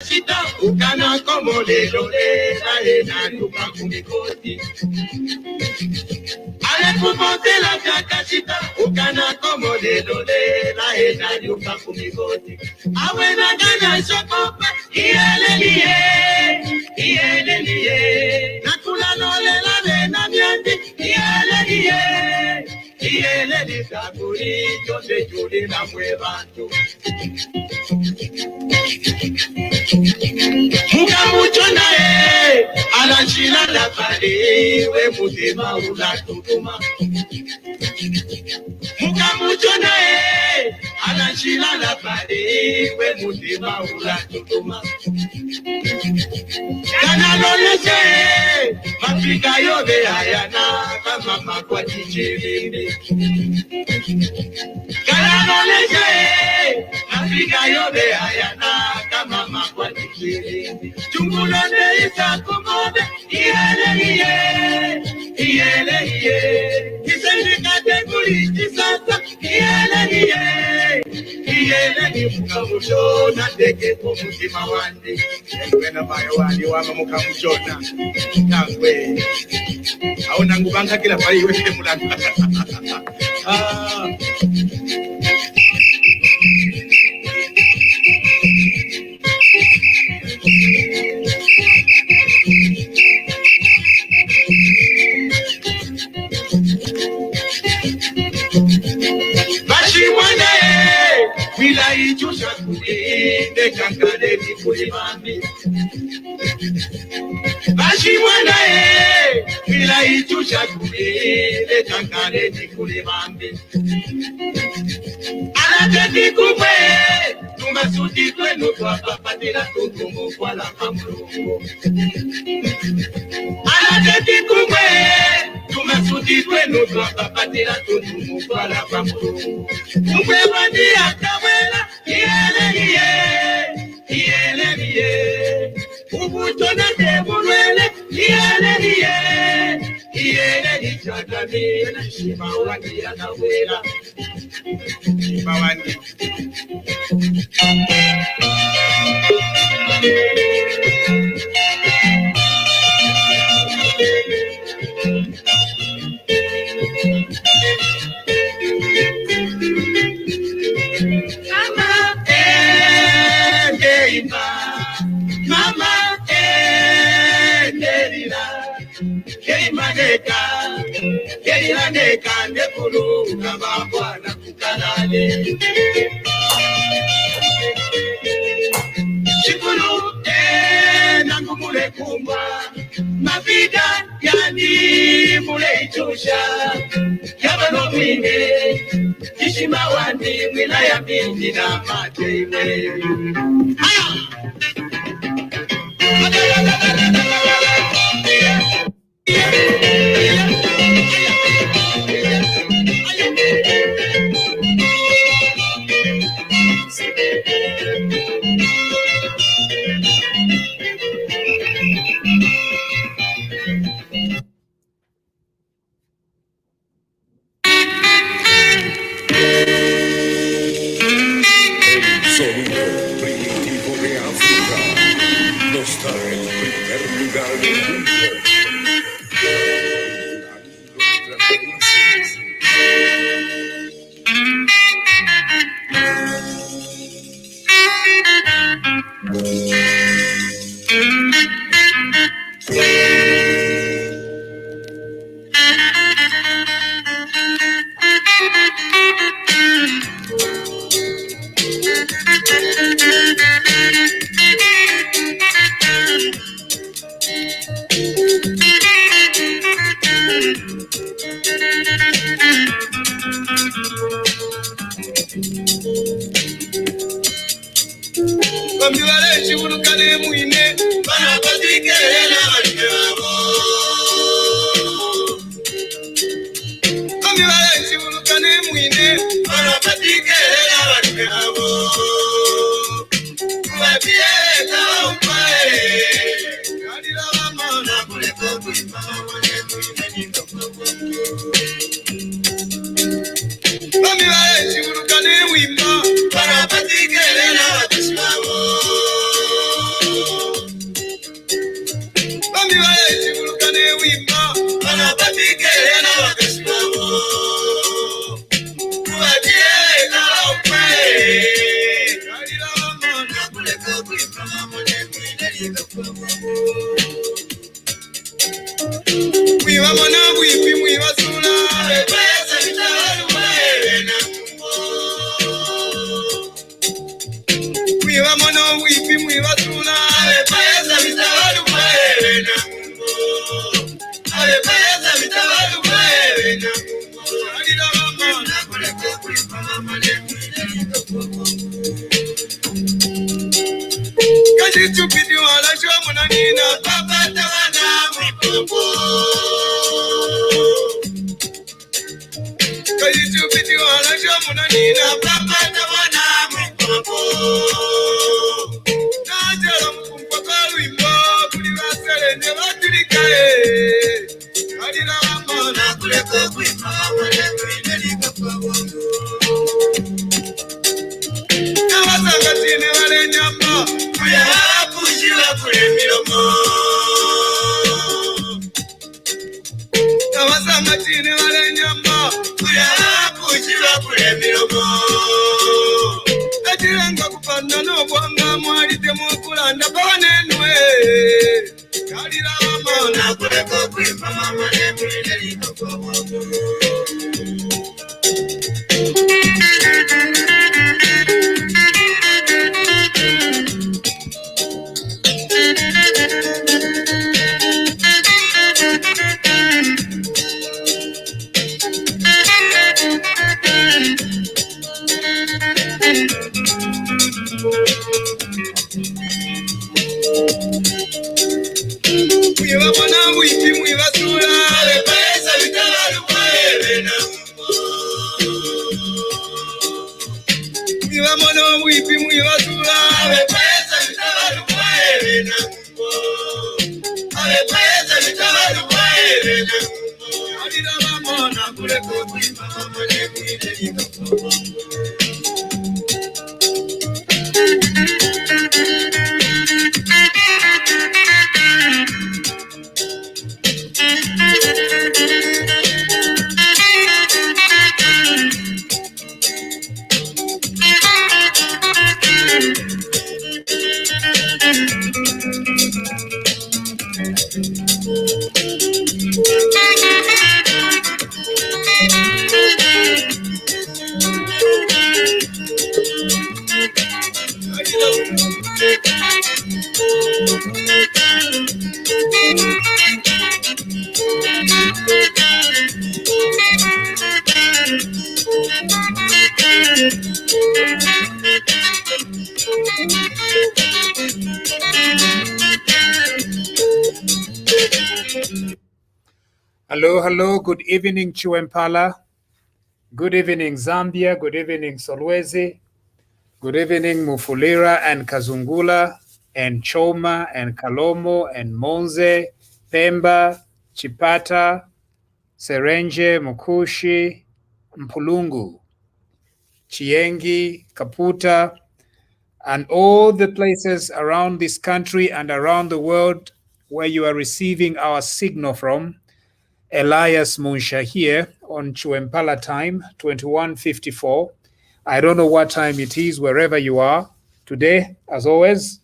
Sita ukana como le lole la ena tuka kumikoti. Ale kumote la kakashita ukana como le lole la ena tuka kumikoti. Awena gana shokopa ieleliye nakula lole la vena miandi ieleli takuri jose juli na mwebantu. Muka muchona anachila la pale we mutema ulatutuma. Muka muchona anachila la pale we mutema ulatutuma. Kana lolese mafika yobe ayana kama makwa chichirinde. Kana lolese mafika yobe ayana kama makwa chichirinde. Chungulone isa kumode iye kisendika tenguli chisasa iye mukamushona teke kumutima wande wena bayo wali wama mukamushona nangwe aona ngubanga kila pale wewe mulanga Wila ichusha kuinde kankade kifuli mami. Bashi mwana wila ichusha kuinde kankade kifuli mami. Anateti kumwe tumasuti kwenu kwa papatila tutumu kwa la kamurungu. Anateti kumwe tumasuti kwenu kwa papatila tutumu kwa la kamurungu. Kumwe bandi akawela iye ubutona tebulwele iye chakami na shima wandi akawela shima wandi. Mama Keimandeka nekulu kama bwana kukalale. Chikulu nangu mule kumba mapida yani mule ichusha yabano mwine kishima wandi wilaya mingi na mate ime. Hello, good evening, Chiwempala. Good evening, Zambia. Good evening, Solwezi. Good evening, Mufulira and Kazungula and Choma and Kalomo and Monze, Pemba, Chipata, Serenje, Mukushi, Mpulungu, Chiengi, Kaputa, and all the places around this country and around the world where you are receiving our signal from. Elias Munsha here on Chiwempala time, 21:54. I don't know what time it is wherever you are. Today, as always,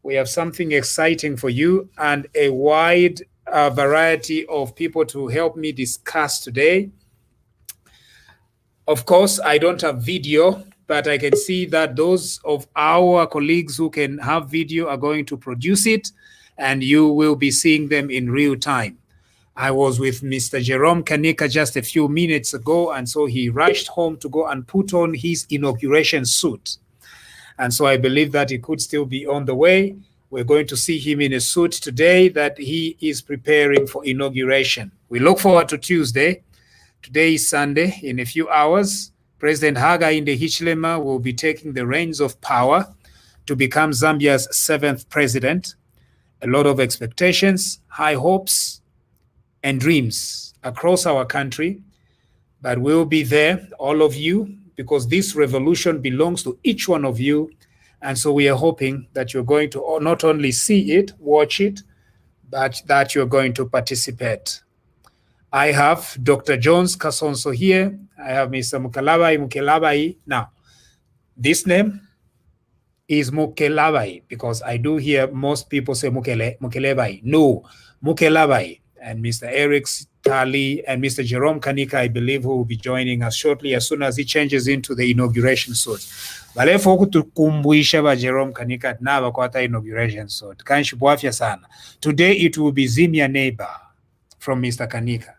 we have something exciting for you and a wide variety of people to help me discuss today. Of course, I don't have video, but I can see that those of our colleagues who can have video are going to produce it, and you will be seeing them in real time. I was with Mr. Jerome Kanika just a few minutes ago, and so he rushed home to go and put on his inauguration suit. And so I believe that he could still be on the way. We're going to see him in a suit today that he is preparing for inauguration. We look forward to Tuesday. Today is Sunday. In a few hours, President Hakainde Hichilema will be taking the reins of power to become Zambia's 7th president. A lot of expectations, high hopes, and dreams across our country, but we'll be there, all of you, because this revolution belongs to each one of you. And so we are hoping that you're going to not only see it, watch it, but that you're going to participate. I have Dr. Jones Kasonso here. I have Mr. Mukelabai. Now, this name, is Mukelabai, because I do hear most people say Mukelebai. No, Mukelabai. And Mr. Eric Tali and Mr. Jerome Kanika, I believe, who will be joining us shortly as soon as he changes into the inauguration suit. Balefo kutukumbusha ba Jerome Kanika na bakwata inauguration suit. Kanshi bwafya sana. Today it will be Zimia Neighbor from Mr. Kanika.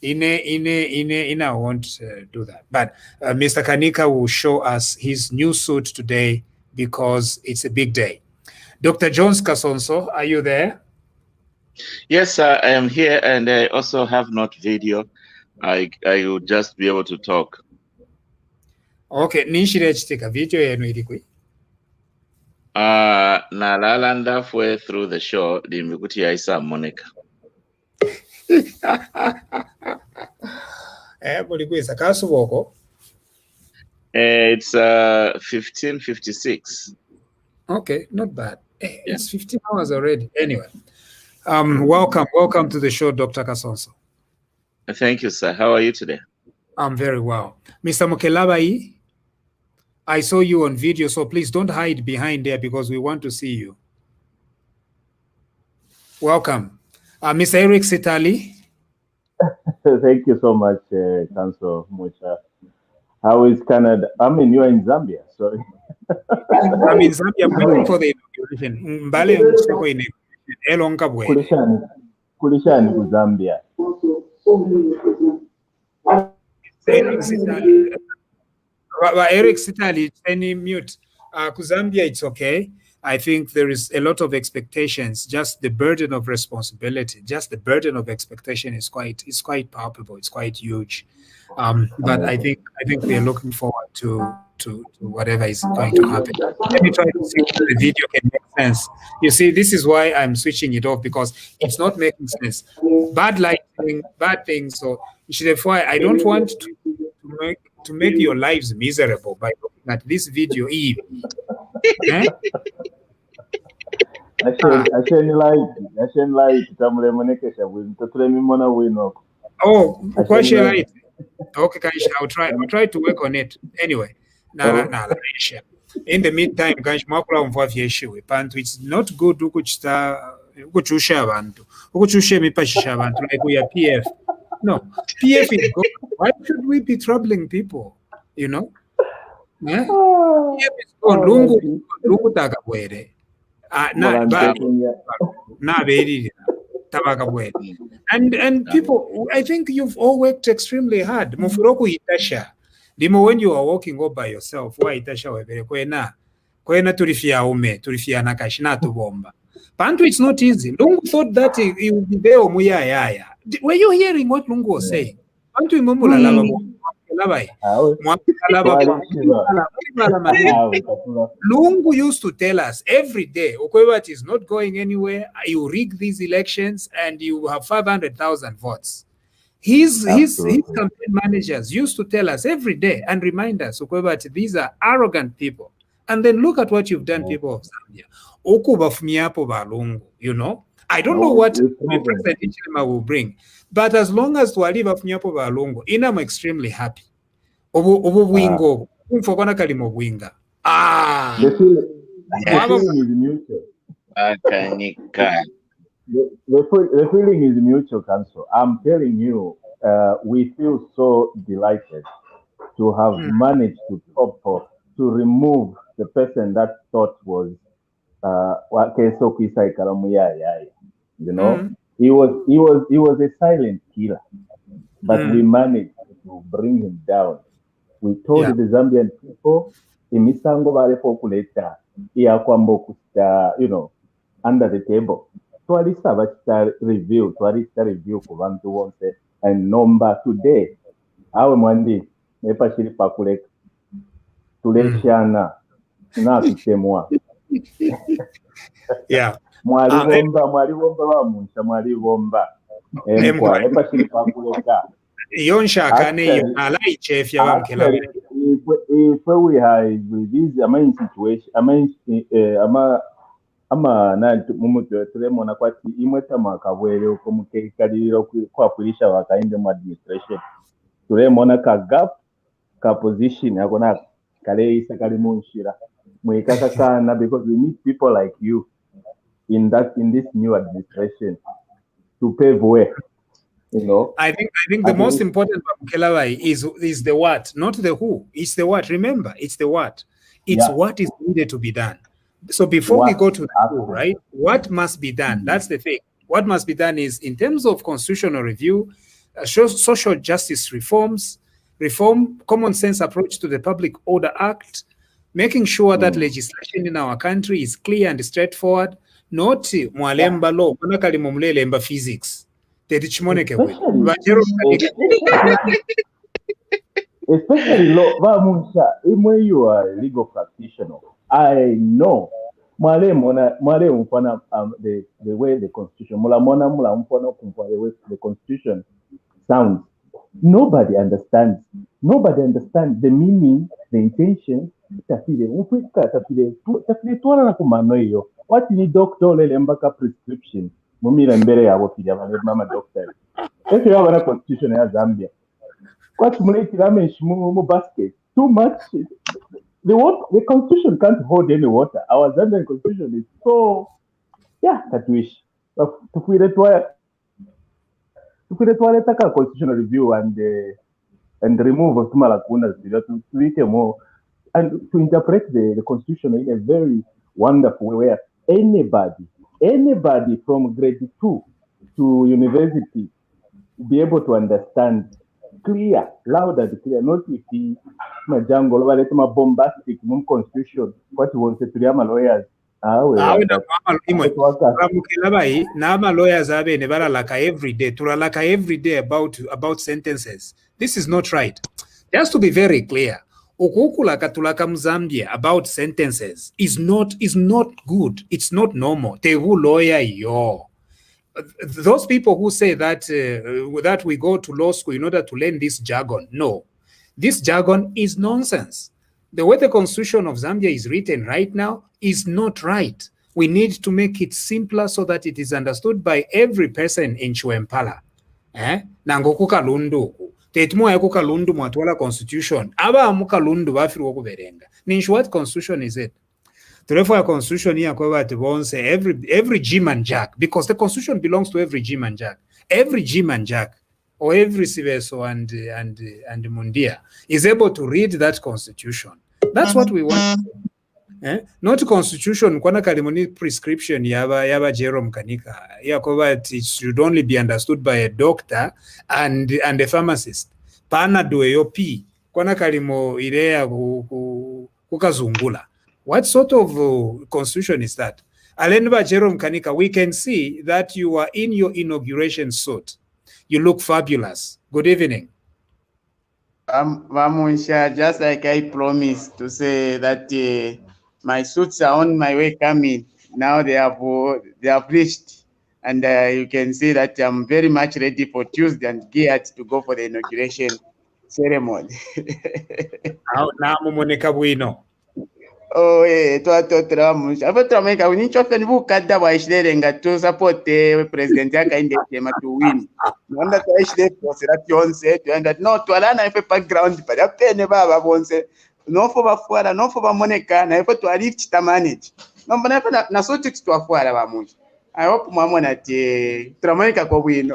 I won't do that. But Mr. Kanika will show us his new suit today because it's a big day. Dr. Jones Kasonso, are you there? Yes, I am here, and I also have not video. I will just be able to talk. Okay, ninshire chiteka video yenu ilikwi. Nalalanda fue through the show limikuti ya Isa Monica. Mulikuisa kasuboko. It's 15:56. Okay, not bad. It's 15 hours already. Anyway, welcome to the show, Dr. Kasonso. Thank you, sir. How are you today? I'm very well. Mr. Mukelabai, I saw you on video, so please don't hide behind there because we want to see you. Welcome. Mr. Eric Sitali. Thank you so much, Council Mucha. How is Canada? I mean, you're in Zambia, sorry. I'm in Zambia waiting for the inauguration. Kulishani ku Zambia. Eric Sitali, any mute. Ku Zambia, it's okay. I think there is a lot of expectations. Just the burden of responsibility, just the burden of expectation is quite palpable. It's quite huge. But I think we are looking forward to whatever is going to happen. Let me try to see if the video can make sense. You see, this is why I'm switching it off, because it's not making sense. Bad lighting, bad things. So therefore, I don't want to make your lives miserable by looking at this video. Oh, question right. Okay, I'll try to work on it. Anyway, in the meantime, it's not good to like we are PF. No, PF is good. Why should we be troubling people? You know? Yeah? PF is gone. Lungu takabwere. And people, I think you've all worked extremely hard. Mufuroku itasha. Limo when you are walking all by yourself, why itasha webere kwena turifia ume, turifia nakashina tubomba. Pantu, it's not easy. Lungu thought that he would be there omuyaya. Were you hearing what Lungu was saying? Pantu imumula lava Lungu used to tell us every day, Okwewat is not going anywhere. You rig these elections and you have 500,000 votes. His campaign managers used to tell us every day and remind us, Okwewat, these are arrogant people. And then look at what you've done, people of Zambia. You know, I don't know what President Hichilema will bring, but as long as Twaliva Fnyapo Balungu, I'm extremely happy. The feeling is mutual, Council. I'm telling you, we feel so delighted to have managed to remove the person that thought was you know, he was a silent killer, but we managed to bring him down. We told the Zambian people, imisango vale populeta iyakwambokusta, you know, under the table. Twalisa vachita review kubantu wonse, and number today awe mwandi nepashiri pakuleka tuleshana na tutemwa. Mwalibomba bamusha mwalibomba emkwa nepashiri pakuleka. If we have this amazing situation, administration turemona ka gap ka position yakona kale isa kali munshira because we need people like you in this new administration to pave way. I think the most important is the what, not the who. It's the what. Remember, it's the what. It's what is needed to be done. So before we go to the who, right? What must be done? That's the thing. What must be done is, in terms of constitutional review, social justice reform, common sense approach to the Public Order Act, making sure that legislation in our country is clear and straightforward. Not mwalemba law, manakali mumlelemba physics. Especially law, when you are a legal practitioner, I know the way the constitution, the way the constitution sounds. Nobody understands the meaning, the intention. What you need doctor lembaka prescription. Mumira mbere yabo kija mama doctor. If you have a constitution in Zambia, what mu basket? Too much. The constitution can't hold any water. Our Zambian constitution is so that wish. If we require constitutional review and remove some lacunas to make it more and to interpret the constitution in a very wonderful way where anybody from grade 2 to university be able to understand clear, loud and clear, not with the jungle, bombastic constitution, what you want to tell my lawyers. Lawyers every day about sentences. This is not right. Just to be very clear, Katulaka Mzambia about sentences is not good. It's not normal. Tehu lawyer yo. Those people who say that that we go to law school in order to learn this jargon, no. This jargon is nonsense. The way the constitution of Zambia is written right now is not right. We need to make it simpler so that it is understood by every person in Chiwempala. Nangokuka lundu. Tetmo yakuka lundu mwatwala constitution. Aba amuka lundu bafiru wokuberenga. Ninchu, what constitution is it? Therefore, a constitution here won't say every Jim and Jack, because the constitution belongs to every Jim and Jack. Every Jim and Jack, or every Siveso and Mundia is able to read that constitution. That's what we want. Not constitution. Kwana kalimoni prescription yaba Jerome Kanika. It should only be understood by a doctor and a pharmacist. Pana doeyo P. Kwana kalimo irea kukazungula. What sort of constitution is that? Alenba Jerome Kanika, we can see that you are in your inauguration suit. You look fabulous. Good evening. Vamusha, just like I promised to say that my suits are on my way coming. Now they have reached, and you can see that I'm very much ready for Tuesday and geared to go for the inauguration ceremony. Now, Momonika Bueno. Oh, we need to support the president to win. No, to alana if background, but no for Bafuara, no for Monica, never to lift the manage. No, but never na so to Afuara. I hope Mamma at Tramanica go win.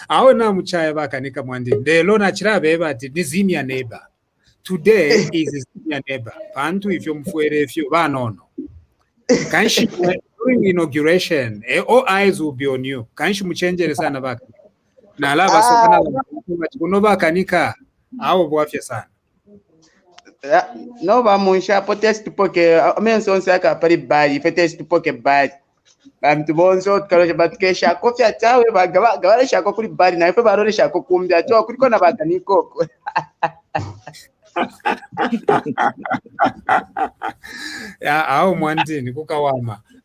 Our Namuchaya Bakanika Mandi, the Lona Chrabe, the Nizimia neighbor. Today is his neighbor. Pantu if you ban on. Can she during inauguration? All eyes will be on you. Can she change the son of Nalava Sopana Unova Kanika? Our boyfriend son. No, Vamusha, protest to poke. I mean, so Saka very bad. If it is to poke bad. I'm to Bonzo, College, but Kesha, coffee at Tawe, Gavarisha, Coffee bad, and I feel Barisha, Cokum, that talk, we can't about any cook.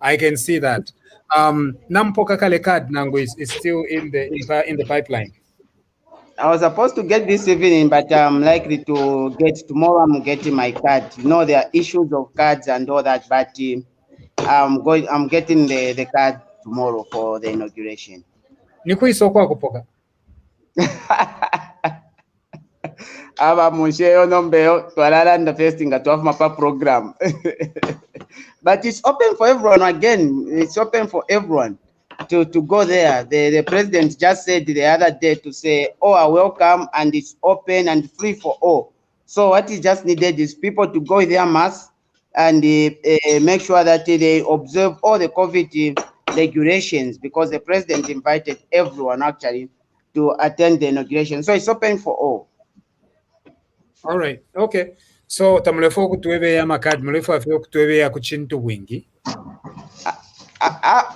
I can see that. Nampoka Kale card Nango is still in the pipeline. I was supposed to get this evening, but I'm likely to get tomorrow. I'm getting my card. You know, there are issues of cards and all that, but I'm getting the card tomorrow for the inauguration. aba musheyo nombeyo twalalanda first nga twafumapa program. But it's open for everyone again. It's open for everyone to go there. The president just said the other day to say, "Oh, are welcome," and it's open and free for all. So what is just needed is people to go with their masks and make sure that they observe all the COVID regulations, because the president invited everyone actually to attend the inauguration. So it's open for all. All right. Okay. So tamulefu okutuwebeya amakadi mulefu afe okutuwebeya ku kintu wingi.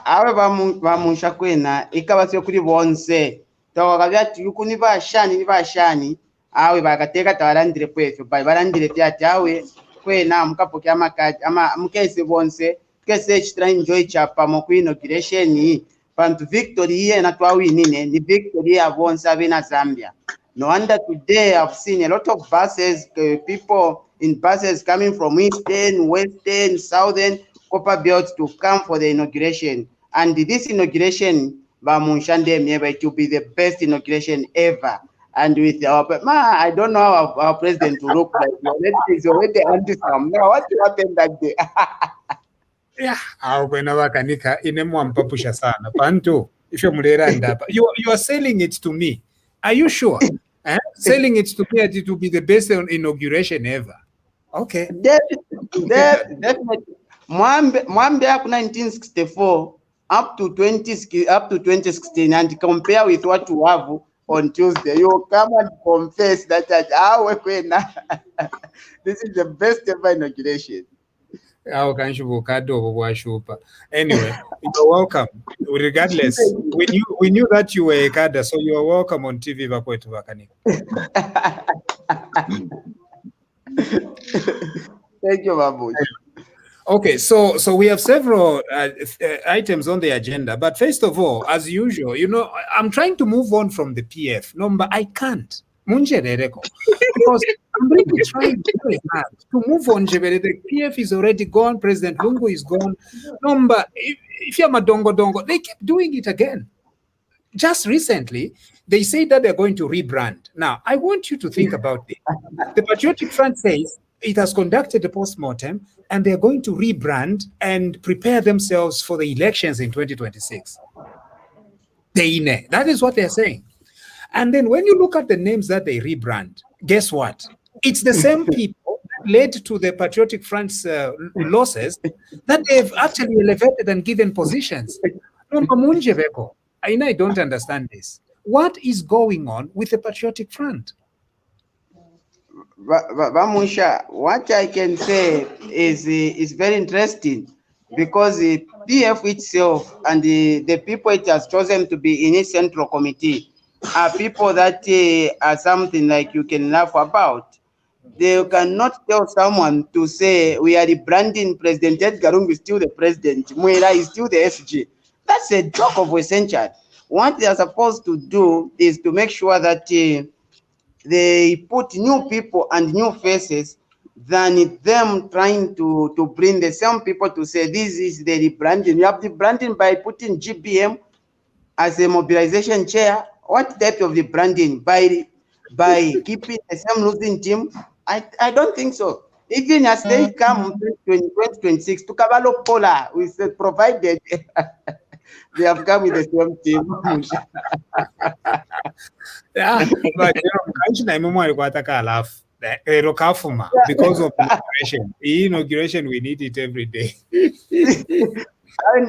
Awe bamunsha kwena ikabasyo kuri bonse tawakabya tuyukuni bashani awe bakateka tawalandire pwefe balandire tyati awe kwena mukapokya amakadi ama mukese bonse kese chitra enjoy chapa mu inauguration pantu victory ye na twawinine ni victory ya bonse abena Zambia. No wonder today I've seen a lot of buses, people in buses coming from Eastern, Western, Southern, Copper Belt to come for the inauguration. And this inauguration, it will be the best inauguration ever. And with our, I don't know how our president will look like. He's already handsome. Now, what happened that day? Yeah, kwena bakanika inemwa mpapusha sana. Pantu, if you're mulera ndapa, you are selling it to me. Are you sure? Selling it to me that it will be the best inauguration ever. Okay. Definitely. Mwambe up 1964 up to 2016 and compare with what you have on Tuesday. You come and confess that this is the best ever inauguration. Anyway, you're welcome. Regardless, we knew that you were a cadre, so you are welcome on TV. Thank you, Babu. Okay, so we have several items on the agenda, but first of all, as usual, I'm trying to move on from the PF. No, but I can't. Because I'm really trying very hard to move on. The PF is already gone. President Lungu is gone. No, but if you're Madongo, they keep doing it again. Just recently, they say that they're going to rebrand. Now, I want you to think about this. The Patriotic Front says it has conducted a post-mortem and they're going to rebrand and prepare themselves for the elections in 2026. That is what they're saying. And then when you look at the names that they rebrand, guess what? It's the same people that led to the Patriotic Front's losses that they've actually elevated and given positions. I don't understand this. What is going on with the Patriotic Front? Bamusha, what I can say is very interesting, because the PF itself and the people it has chosen to be in its central committee are people that are something like you can laugh about. They cannot tell someone to say we are rebranding President Edgar Lungu is still the president, Mwera is still the SG. That's a joke of a century. What they are supposed to do is to make sure that they put new people and new faces than them trying to bring the same people to say this is the rebranding. You have the branding by putting GBM as a mobilization chair. What type of rebranding? By keeping the same losing team? I don't think so. Even as they come 2026 to Caballo Pola, we said provided they have come with the same team. Yeah, but because of inauguration. Inauguration, we need it every day. I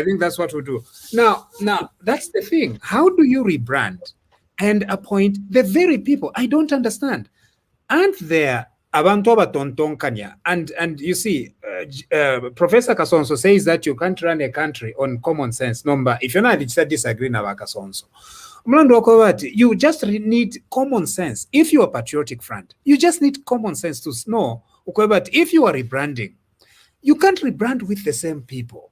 think that's what we do. Now, that's the thing. How do you rebrand and appoint the very people? I don't understand. Aren't there abantu abatontonkanya? And you see, Professor Kasonso says that you can't run a country on common sense. Number, if you're not disagreeing about Kasonso, you just need common sense. If you're a Patriotic Front, you just need common sense to know. But if you are rebranding, you can't rebrand with the same people.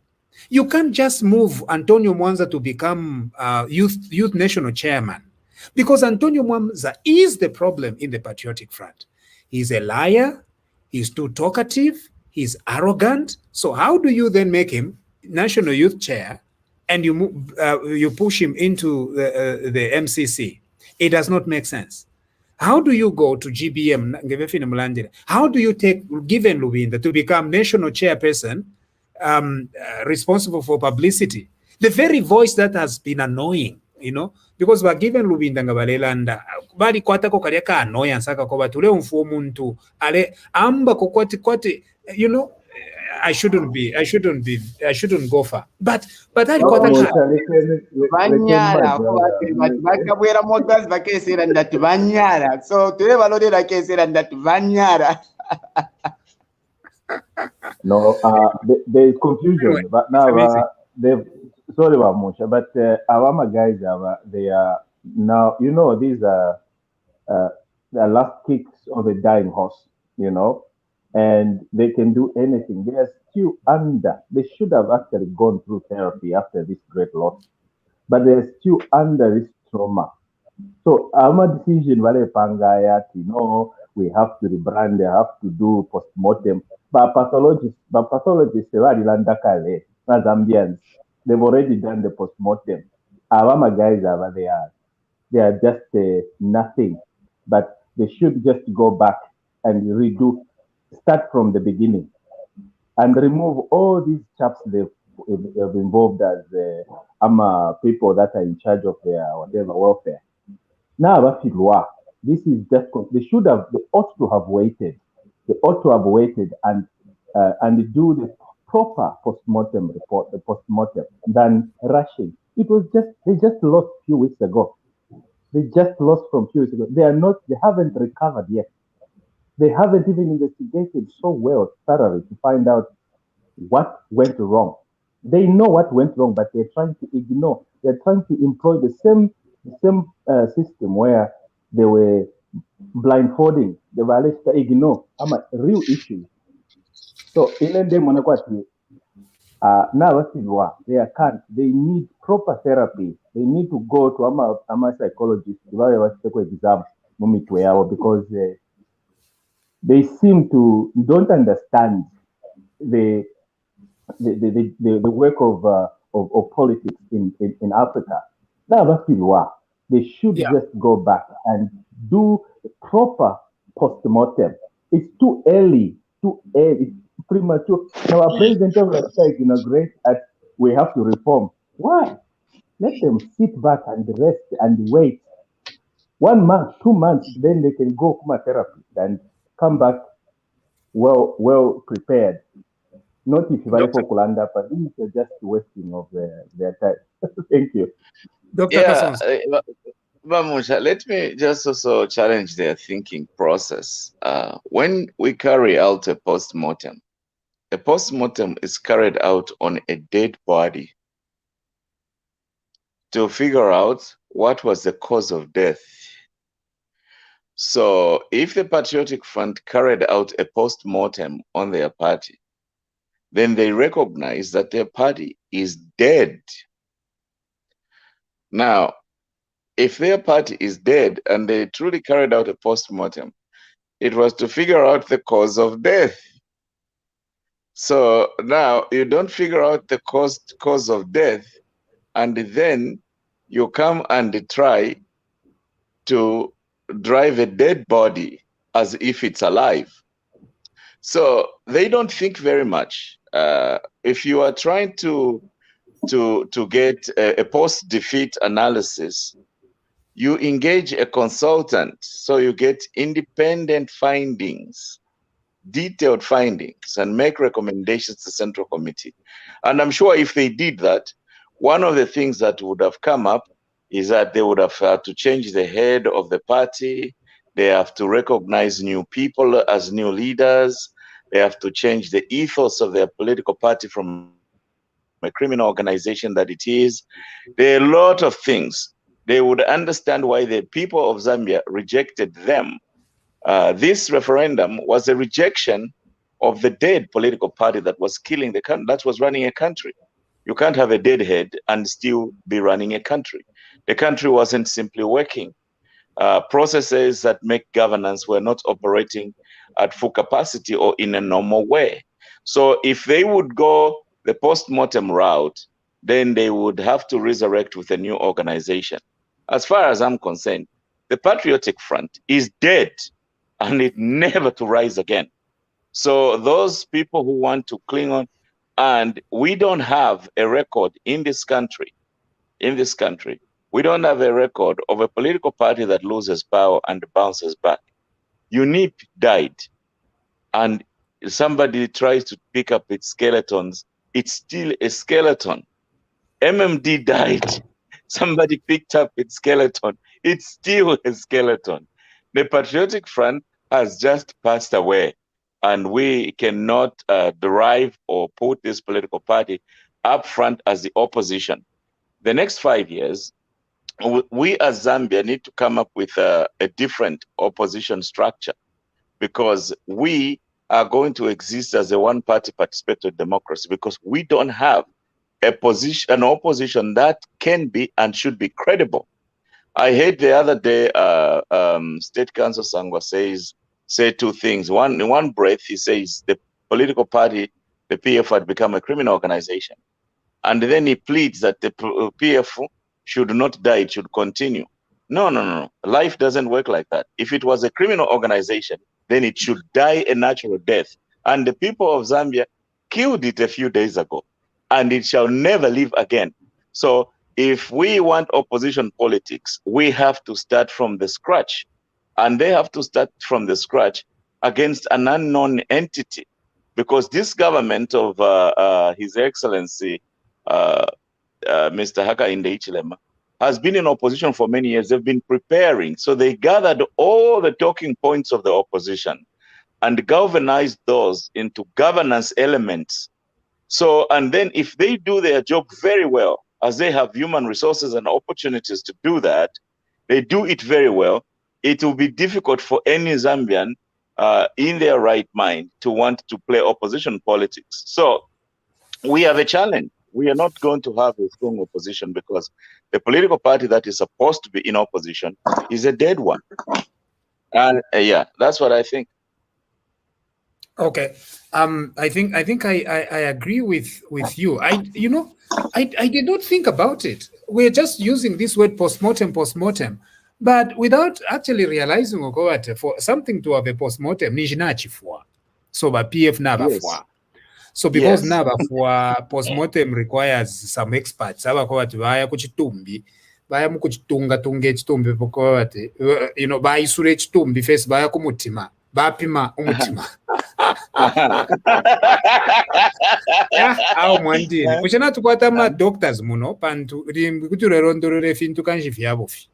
You can't just move Antonio Mwanza to become youth national chairman, because Antonio Mwanza is the problem in the Patriotic Front. He's a liar. He's too talkative. He's arrogant. So how do you then make him National Youth Chair and you push him into the MCC? It does not make sense. How do you go to GBM? How do you take Given Lubinda to become national chairperson, responsible for publicity? The very voice that has been annoying, because we're Given Lubinda ngabalelanda bali kwatako kaliaka annoyance ko batule umfu omuntu ale amba ko kwati I shouldn't go far. But I Banyara bakabwera mogas bakesera ndati banyara. So today balodera kesera ndati banyara. No, there is confusion, but now they've sorry about Musha, but our guys they are now, these are the last kicks of a dying horse, and they can do anything. They are still under. They should have actually gone through therapy after this great loss, but they are still under this trauma. So our decision, we have to rebrand, they have to do post-mortem. But pathologists, Zambians, they've already done the post-mortem. Our guys over there, they are just nothing. But they should just go back and start from the beginning, and remove all these chaps they've involved as people that are in charge of their whatever welfare. Now, this is just, they ought to have waited. They ought to have waited and do the proper post-mortem report, the post-mortem, than rushing. They just lost a few weeks ago. They just lost from few weeks ago. They haven't recovered yet. They haven't even investigated so well thoroughly to find out what went wrong. They know what went wrong, but they're trying to ignore. They're trying to employ the same system where they were blindfolding the violence to ignore real issues. So in them now they need proper therapy. They need to go to a psychologist because they seem to don't understand the work of politics in Africa. They should just go back and do proper post-mortem. It's too early, it's premature. Now, our president of the inaugurate that we have to reform. Why? Let them sit back and rest and wait. 1 month, 2 months, then they can go therapy and come back well prepared. Not if you for Kulanda, but this is just wasting of their time. Thank you. Dr. Vamusha, let me just also challenge their thinking process. When we carry out a post-mortem is carried out on a dead body to figure out what was the cause of death. So if the Patriotic Front carried out a post-mortem on their party, then they recognize that their party is dead. Now, if their party is dead and they truly carried out a post-mortem, it was to figure out the cause of death. So now you don't figure out the cause of death, and then you come and try to drive a dead body as if it's alive. So they don't think very much. If you are trying to get a post-defeat analysis, you engage a consultant, so you get independent findings, detailed findings, and make recommendations to the Central Committee. And I'm sure if they did that, one of the things that would have come up is that they would have had to change the head of the party. They have to recognize new people as new leaders. They have to change the ethos of their political party from a criminal organization that it is. There are a lot of things. They would understand why the people of Zambia rejected them. This referendum was a rejection of the dead political party that was killing the country, that was running a country. You can't have a dead head and still be running a country. The country wasn't simply working. Processes that make governance were not operating at full capacity or in a normal way. So if they would go the post-mortem route, then they would have to resurrect with a new organization. As far as I'm concerned, the Patriotic Front is dead and it never to rise again. So those people who want to cling on, and we don't have a record in this country, we don't have a record of a political party that loses power and bounces back. UNIP died, and somebody tries to pick up its skeletons, it's still a skeleton. MMD died, somebody picked up its skeleton, it's still a skeleton. The Patriotic Front has just passed away, and we cannot derive or put this political party up front as the opposition. The next 5 years, we as Zambia need to come up with a different opposition structure, because we are going to exist as a one-party participatory democracy, because we don't have an opposition that can be and should be credible. I heard the other day, State Council Sangwa say two things. One, in one breath, he says the political party, the PF, had become a criminal organization. And then he pleads that the PF should not die, it should continue. No. Life doesn't work like that. If it was a criminal organization, then it should die a natural death. And the people of Zambia killed it a few days ago, and it shall never live again. So if we want opposition politics, we have to start from the scratch. And they have to start from the scratch against an unknown entity. Because this government of His Excellency, Mr. Hakainde Hichilema, has been in opposition for many years. They've been preparing. So they gathered all the talking points of the opposition and galvanized those into governance elements. So, and then if they do their job very well, as they have human resources and opportunities to do that, they do it very well, it will be difficult for any Zambian in their right mind to want to play opposition politics. So we have a challenge. We are not going to have a strong opposition because the political party that is supposed to be in opposition is a dead one. And yeah, that's what I think. Okay, I think I agree with you. I did not think about it. We're just using this word postmortem, but without actually realizing for something to have a postmortem, so by PF nabafwa. So because nabafwa postmortem requires some experts. Vaya kuchitumbi, vaya mukuchitunga tunge chitumbi pokowate, vaya isure chitumbi face vaya kumutima, bapima umutima. Au mwandini kuchena tukwata ma doctors muno pantu kuti rerondorere fintu kanjivyabofi,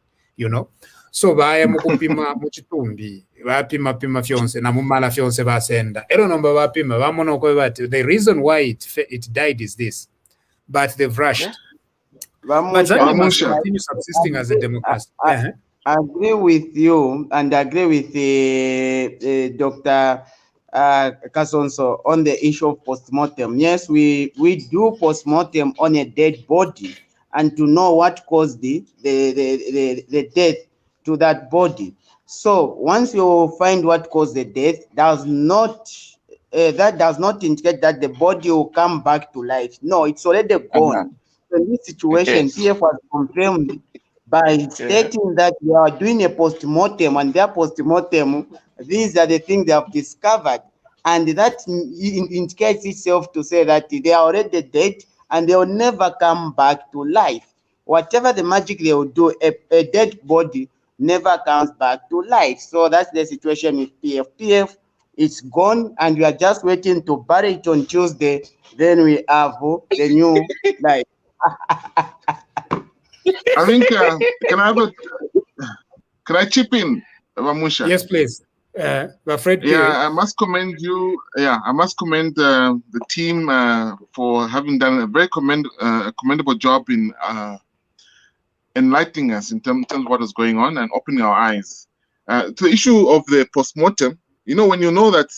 so vaya mukupima muchitumbi vapima fyonse na mumala fyonse vasenda ero nomba vapima vamona ko vati the reason why it died is this, but they've rushed. But Zambia must continue subsisting as a democracy. I agree with you and agree with Dr. Kasonso on the issue of postmortem. Yes, we do postmortem on a dead body and to know what caused the death to that body. So once you find what caused the death, that does not indicate that the body will come back to life. No, it's already gone. So in this situation, PF was confirmed by stating that we are doing a postmortem, and their postmortem, these are the things they have discovered, and that indicates itself to say that they are already dead and they will never come back to life. Whatever the magic they will do, a dead body never comes back to life. So that's the situation with PF. PF is gone, and we are just waiting to bury it on Tuesday. Then we have the new life. I think can I chip in, Vamusha? Yes, please. Fred. I must commend you. I must commend the team for having done a very commendable job in enlightening us in terms of what is going on and opening our eyes to the issue of the postmortem. When you know that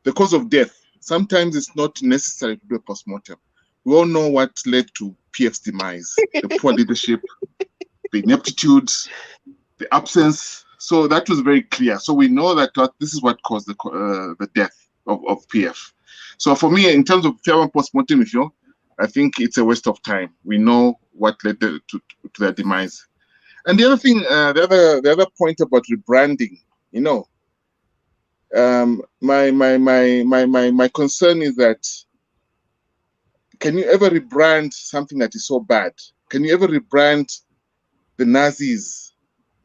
the cause of death, sometimes it's not necessary to do a postmortem. We all know what led to PF's demise: the poor leadership, the ineptitude, the absence. So that was very clear. So we know that this is what caused the death of PF. So for me, in terms of chairman post-mortem, I think it's a waste of time. We know what led to their demise. And the other thing, the other point about rebranding, my concern is that, can you ever rebrand something that is so bad? Can you ever rebrand the Nazis?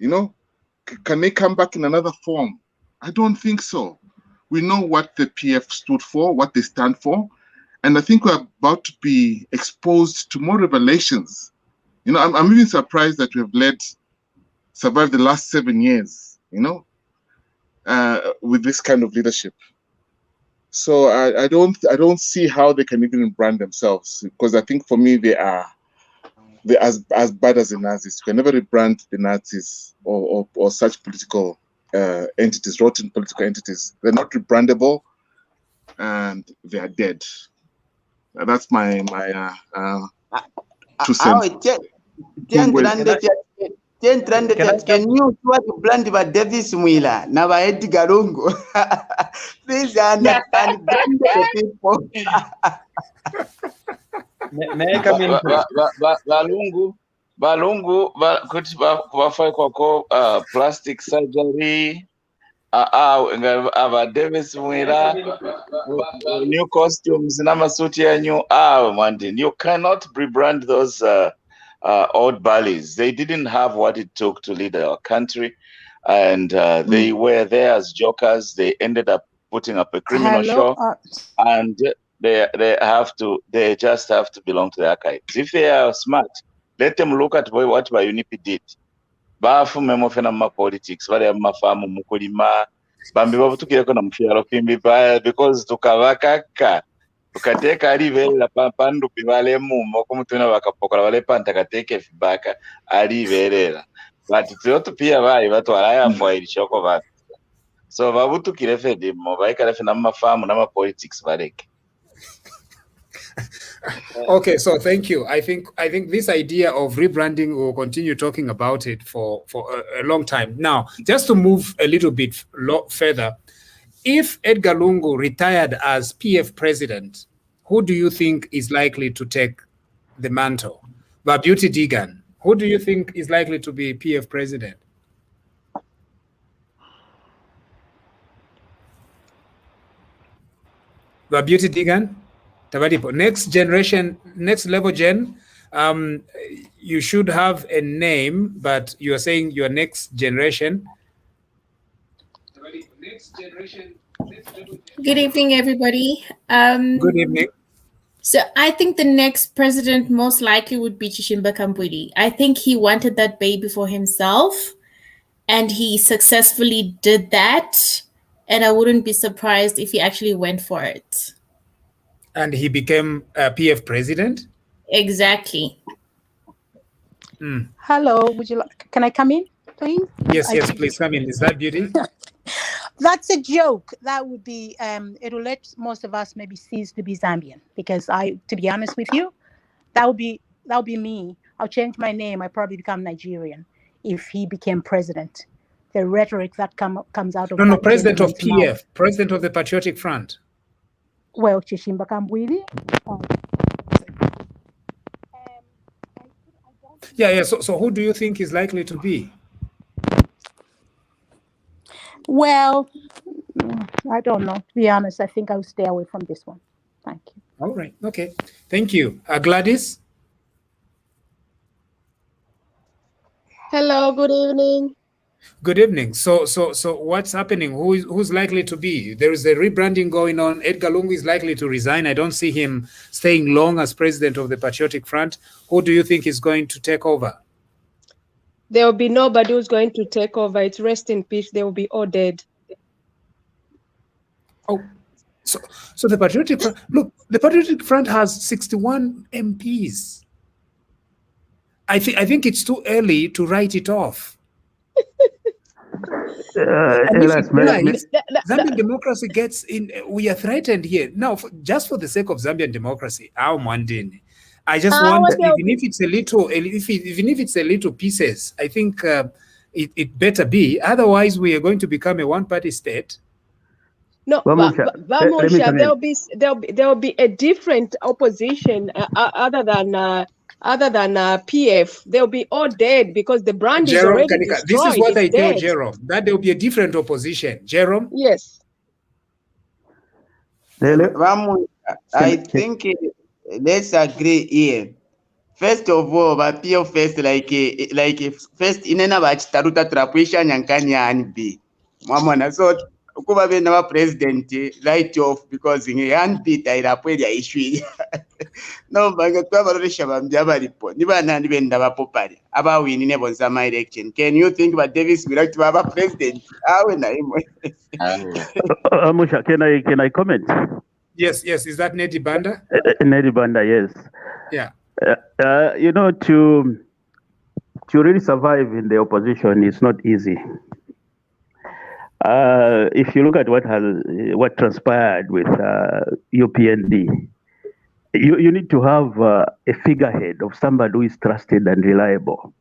Can they come back in another form? I don't think so. We know what the PF stood for, what they stand for, and I think we're about to be exposed to more revelations. I'm even surprised that we have survived the last 7 years, with this kind of leadership. So I don't see how they can even brand themselves, because I think for me they're as bad as the Nazis. You can never rebrand the Nazis or such political entities, rotten political entities. They're not rebrandable, and they are dead. That's my 2 cents. Can you try to brand about Davis Mwila, now Edgar Lungu? Please understand the people. Balungu kuti vafai kwako plastic surgery ava Davis Mwira new costumes namasuti yanyu Mandin. You cannot rebrand those old bullies. They didn't have what it took to lead our country, and they were there as jokers. They ended up putting up a criminal show, and they just have to belong to the archives. If they are smart, let them look at what UNIP did. Bafume mofena ma politics, bali amafamu mukulima, bambi babutukire kona mfiaro pimbi pa because tukavakaka tukateka alivela pandu pivale mumo kumutuna bakapokola bale panta kateke fibaka alivelela. But tiotu pia vai batwala ya foil shoko ba. So babutukire fedi mo baikale fena mafamu na ma politics baleke. Okay, so thank you. I think this idea of rebranding, we'll continue talking about it for a long time. Now, just to move a little bit further, if Edgar Lungu retired as PF president, who do you think is likely to take the mantle? Babuti Digan, who do you think is likely to be PF president? Babuti Digan? Next generation, next level gen, you should have a name, but you are saying your next generation. Good evening, everybody. Good evening. So I think the next president most likely would be Hichilema-Nalumango. I think he wanted that baby for himself, and he successfully did that. And I wouldn't be surprised if he actually went for it. And he became a PF president? Exactly. Hello, can I come in, please? Yes, please come in. Is that Beauty? That's a joke. That would be, it'll let most of us maybe cease to be Zambian, because to be honest with you, that would be me. I'll change my name. I probably become Nigerian if he became president. The rhetoric that comes out of no, president of PF, mouth. President of the Patriotic Front. Well, Hichilema-Nalumango. Yeah. So who do you think is likely to be? Well, I don't know. To be honest, I think I'll stay away from this one. Thank you. All right. Okay. Thank you. Gladys? Hello. Good evening. Good evening. So what's happening? Who's likely to be? There is a rebranding going on. Edgar Lungu is likely to resign. I don't see him staying long as president of the Patriotic Front. Who do you think is going to take over? There will be nobody who's going to take over. It's rest in peace. They will be all dead. Oh, so the Patriotic Front, look, the Patriotic Front has 61 MPs. I think it's too early to write it off. Zambian democracy gets in. We are threatened here now. Just for the sake of Zambian democracy, I just want, even if it's a little pieces, I think it better be. Otherwise, we are going to become a one-party state. No, Vamusha, there'll be a different opposition other than PF. They'll be all dead because the brand is already destroyed. This is what it's I dead. tell Jerome, that there'll be a different opposition. Jerome? Yes. Vamusha, I think let's agree here. First of all, PF first first inena vachitaruta turakuisha nyankanyani B. Mwamona so kuba bena wa president right off because in hand bit airapweli issue. No banga twabaroresha bambya balipo. Niba nandi benda bapopali. Aba win ne bonzama election. Can you think about Davis will like to have a president? Awe na him. Musha, can I comment? Yes. Is that Nedi Banda? Nedi Banda, yes. Yeah. You know, to really survive in the opposition is not easy. If you look at what transpired with UPND, you need to have a figurehead of somebody who is trusted and reliable.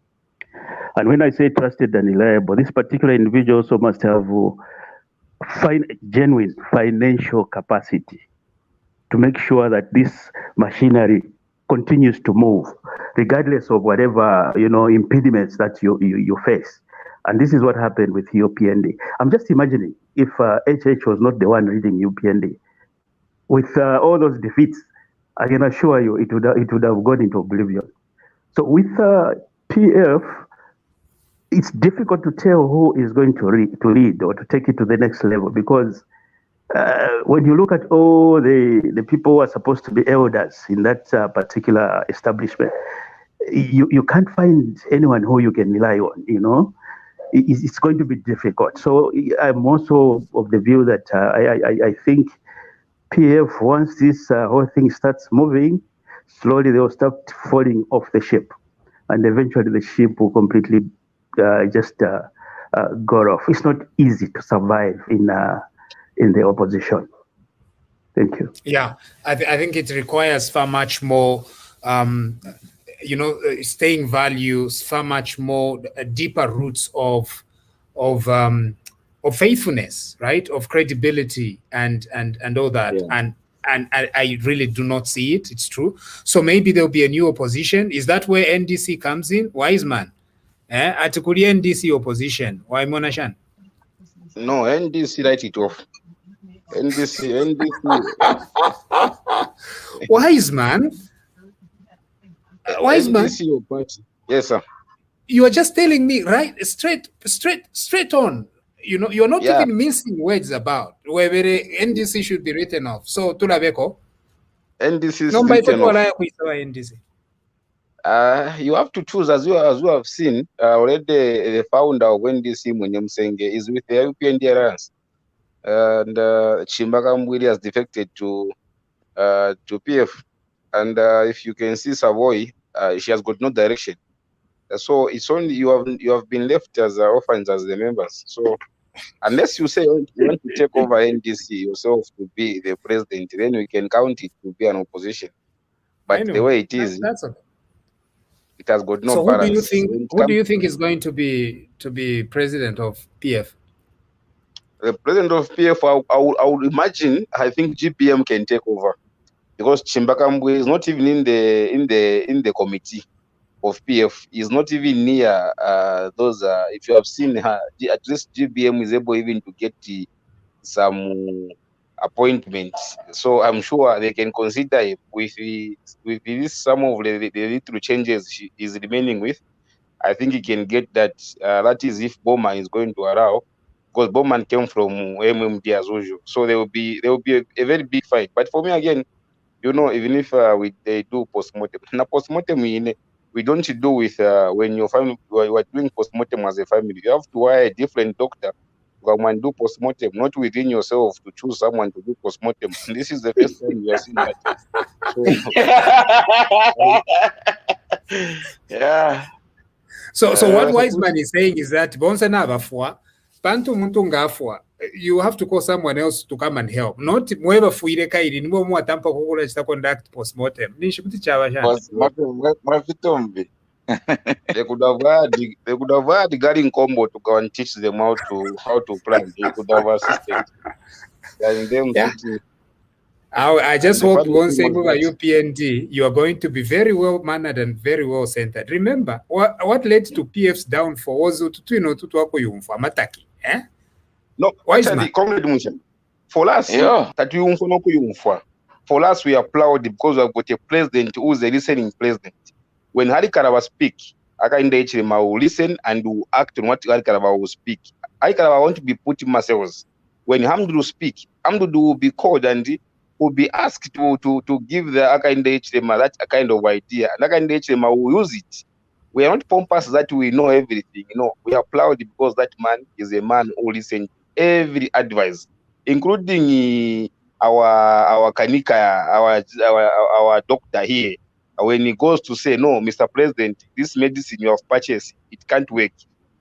And when I say trusted and reliable, this particular individual also must have genuine financial capacity to make sure that this machinery continues to move, regardless of whatever impediments that you face. And this is what happened with UPND. I'm just imagining if HH was not the one leading UPND, with all those defeats, I can assure you it would have gone into oblivion. So with PF, it's difficult to tell who is going to lead or to take it to the next level, because when you look at all the people who are supposed to be elders in that particular establishment, you can't find anyone who you can rely on, It's going to be difficult. So I'm also of the view that I think PF, once this whole thing starts moving, slowly they will start falling off the ship. And eventually the ship will completely just go off. It's not easy to survive in the opposition. Thank you. Yeah, I think it requires far much more, staying values, far much more deeper roots of faithfulness, right? Of credibility and all that. Yeah. And I really do not see it. It's true. So maybe there'll be a new opposition. Is that where NDC comes in? Wise man. Atukuli NDC opposition. Why Monashan? No, NDC write it off. NDC. Wise man. Wise man. NDC your party. Yes, sir. You are just telling me, right? Straight on. You're not even mincing words about whether NDC should be written off. So tulabeko. NDC is written off. NDC. You have to choose, as you have seen already. The founder of NDC, Munyamsenge, is with the UPND Alliance, and Chimbaka Mwili has defected to PF. And if you can see Savoy, she has got no direction. So it's only you have been left as orphans as the members. So unless you say you want to take over NDC yourself to be the president, then we can count it to be an opposition. But the way it is, that's okay. It has got no so balance. Who do you think is going to be president of PF? The president of PF, I would imagine. I think GPM can take over, because Chimbakambwe is not even in the committee of PF. Is not even near those. If you have seen her, at least GPM is able even to get some appointments. So I'm sure they can consider it with this, some of the little changes she is remaining with. I think he can get that. That is if Bowman is going to allow, because Bowman came from MMD as usual. So there will be a very big fight. But for me again, even if they do postmortem, now postmortem we don't do with when your family you are doing postmortem as a family. You have to hire a different doctor to come and do postmortem, not within yourself to choose someone to do postmortem. This is the first time we are seeing that. So, yeah. So what Wise Man is saying is that Pantu muntu ngafwa, you have to call someone else to come and help. Not mweba fuire kairi nibo mwatampa kukula chita conduct postmortem. Nishibuti chawa shana. Postmortem. They could have had the guarding combo to go and teach them how to plan. They could have assisted. Yeah. I just hope once you move a UPND, you are going to be very well mannered and very well centered. Remember, what led to PF's downfall was mataki. Eh? No, actually, Comrade Musha, for us, that you for us, we are proud because we have got a president who is a listening president. When Hari Karaba speak, Akainde Hichilema will listen and will act on what Hari Karaba will speak. Hari Karaba want to be put in myself. When Hamdu speak, Hamdu will be called and will be asked to give the Akainde Hichilema that kind of idea. And Akainde Hichilema will use it. We are not pompous that we know everything. We are proud because that man is a man who listens to every advice, including our Kanika, our doctor here. When he goes to say, no, Mr. President, this medicine you have purchased, it can't work.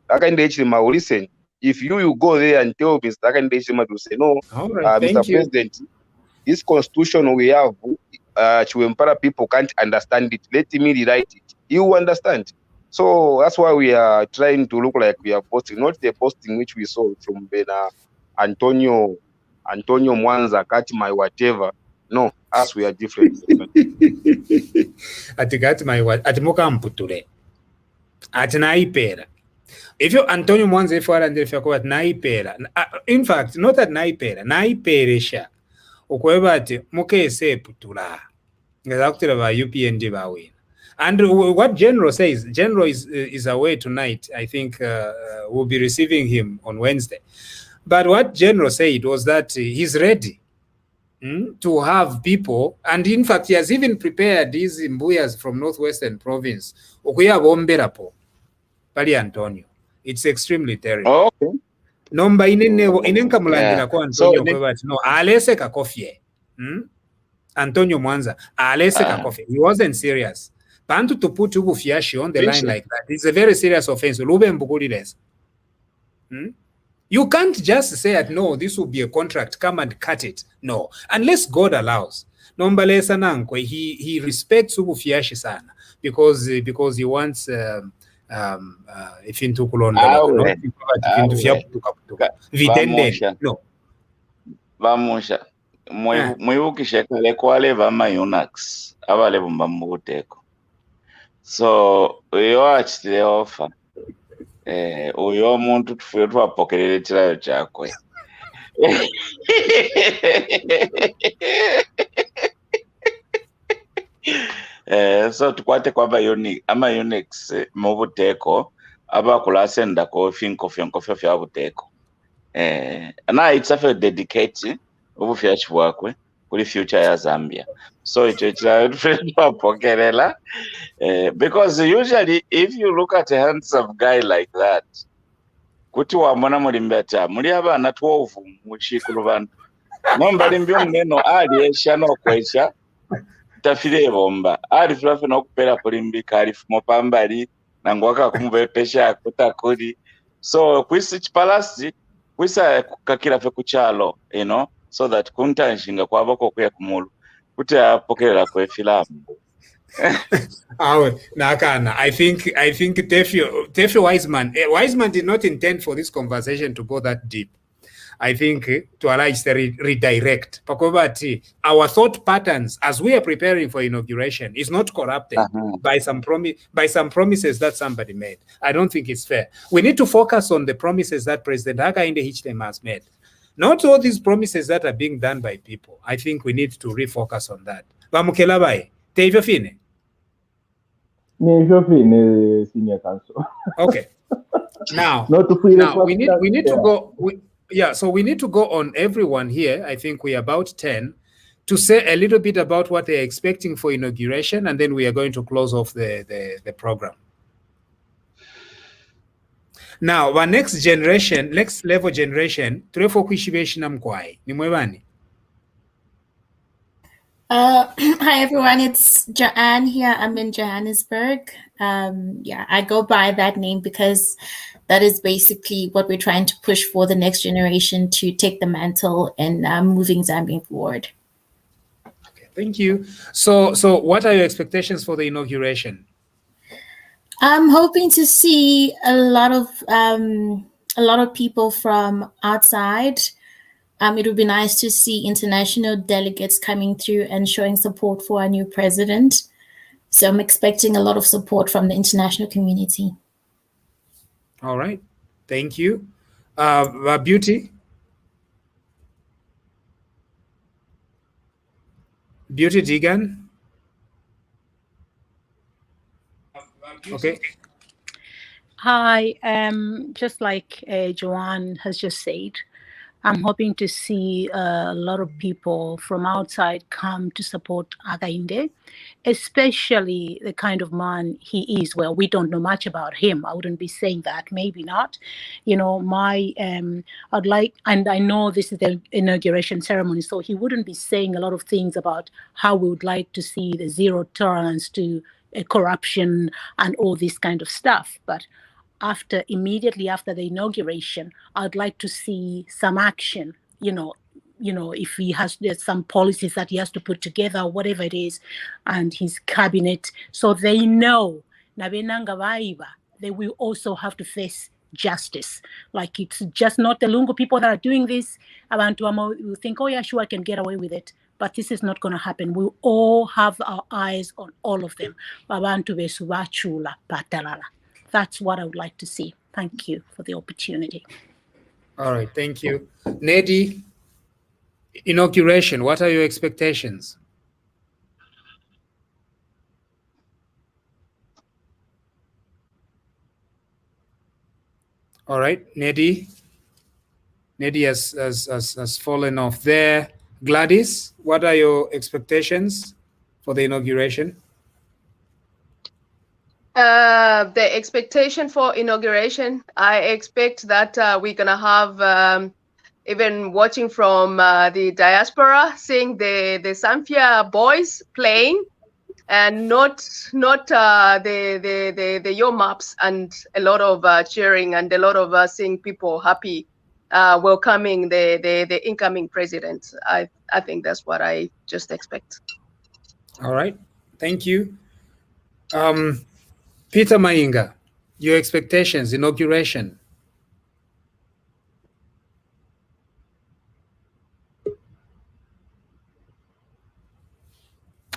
Akainde Hichilema will listen. If you go there and tell Mr. Akainde Hichilema to say, no, Mr. President, this constitution we have, Chiwempara people can't understand it. Let me rewrite it. You will understand. So that's why we are trying to look like we are posting, not the posting which we saw from Antonio Mwanza, Katima, whatever. No, us we are different. Ati Katima, ati mukamputure. Ati naipera. If you Antonio Mwanza if and if you naipera. In fact, not at naipera, naiperesha. Ukweba ati mukese putura. Ngazakutira ba UPND bawina. And what General says, General is away tonight. I think we'll be receiving him on Wednesday. But what General said was that he's ready to have people, and in fact, he has even prepared these Mbuyas from Northwestern Province. Okuya bomberapo, Pali Antonio. It's extremely terrible. Okay. Nomba inenka mulandira kwa Antonio kwebati no alese kakofie. Antonio Mwanza alese kakofie. He wasn't serious. Bantu to put Ubu Fiashi on the line like that. It's a very serious offense. You can't just say that, no, this will be a contract, come and cut it. No, unless God allows. Nombalesa Nankwe, he respects Ubu Fiashi sana because he wants ifintu kulondola vitende no vamusha mwibukishe kale kwale vama Unax abale bumba mubuteko. So uyo achitire offer uyo muntu tufuye twapokerera ekirayo kyakwe. So tukwate kwaba ama Unix mu buteko abakulasenda ko finko fya buteko. Na itsafe dedicate ubufyachi bwakwe kuri future ya Zambia. So icho twapokerera because usually if you look at a handsome guy like that, kuti wamona mulimbe ati muri abana 12 muchikulu bantu nombali mbyo muneno ali eshano kwesha tafire bomba ali flafe nokupera kulimbi kali mopambali nangwaka kumubepesha akutakuri. So kwisi chipalasi kwisa kakira fe kuchalo, so that kuntanshinga kwabako kwe kumulu kuti apokerera kwe filamu. Nakana. I think Tefio Wiseman did not intend for this conversation to go that deep. I think to allow us to redirect. Pakobati, our thought patterns as we are preparing for inauguration is not corrupted by some promises that somebody made. I don't think it's fair. We need to focus on the promises that President Hakainde Hichilema has made. Not all these promises that are being done by people. I think we need to refocus on that. Vamukela bai. Tevyo fine. Senior counsel. Okay. Now we need to go. So we need to go on everyone here. I think we're about 10 to say a little bit about what they're expecting for inauguration, and then we are going to close off the program. Now, our next level generation, Trefo Kwishibeshina Mkwai. Nimwebani. Hi everyone, it's Ja'an here. I'm in Johannesburg. I go by that name because that is basically what we're trying to push for the next generation to take the mantle and moving Zambia forward. Okay, thank you. So what are your expectations for the inauguration? I'm hoping to see a lot of people from outside. It would be nice to see international delegates coming through and showing support for our new president. So I'm expecting a lot of support from the international community. All right. Thank you. Beauty? Beauty Digan? Okay. Hi, just like Joanne has just said, I'm hoping to see a lot of people from outside come to support Hakainde, especially the kind of man he is. Well, we don't know much about him. I wouldn't be saying that, maybe not. You know, I'd like, and I know this is the inauguration ceremony, so he wouldn't be saying a lot of things about how we would like to see the zero tolerance to corruption and all this kind of stuff. But immediately after the inauguration, I'd like to see some action, if there's some policies that he has to put together, whatever it is, and his cabinet, so they know they will also have to face justice. Like, it's just not the Lungu people that are doing this. Abantu will think, oh yeah, sure, I can get away with it. But this is not going to happen. We'll all have our eyes on all of them. That's what I would like to see. Thank you for the opportunity. All right, thank you. Nedi, inauguration, what are your expectations? All right, Nedi has fallen off there. Gladys, what are your expectations for the inauguration? The expectation for inauguration, I expect that we're gonna have even watching from the diaspora, seeing the Samfia boys playing, and not the Yomaps, and a lot of cheering and a lot of seeing people happy welcoming the incoming president. I think that's what I just expect. All right, thank you. Peter Mainga, your expectations, inauguration.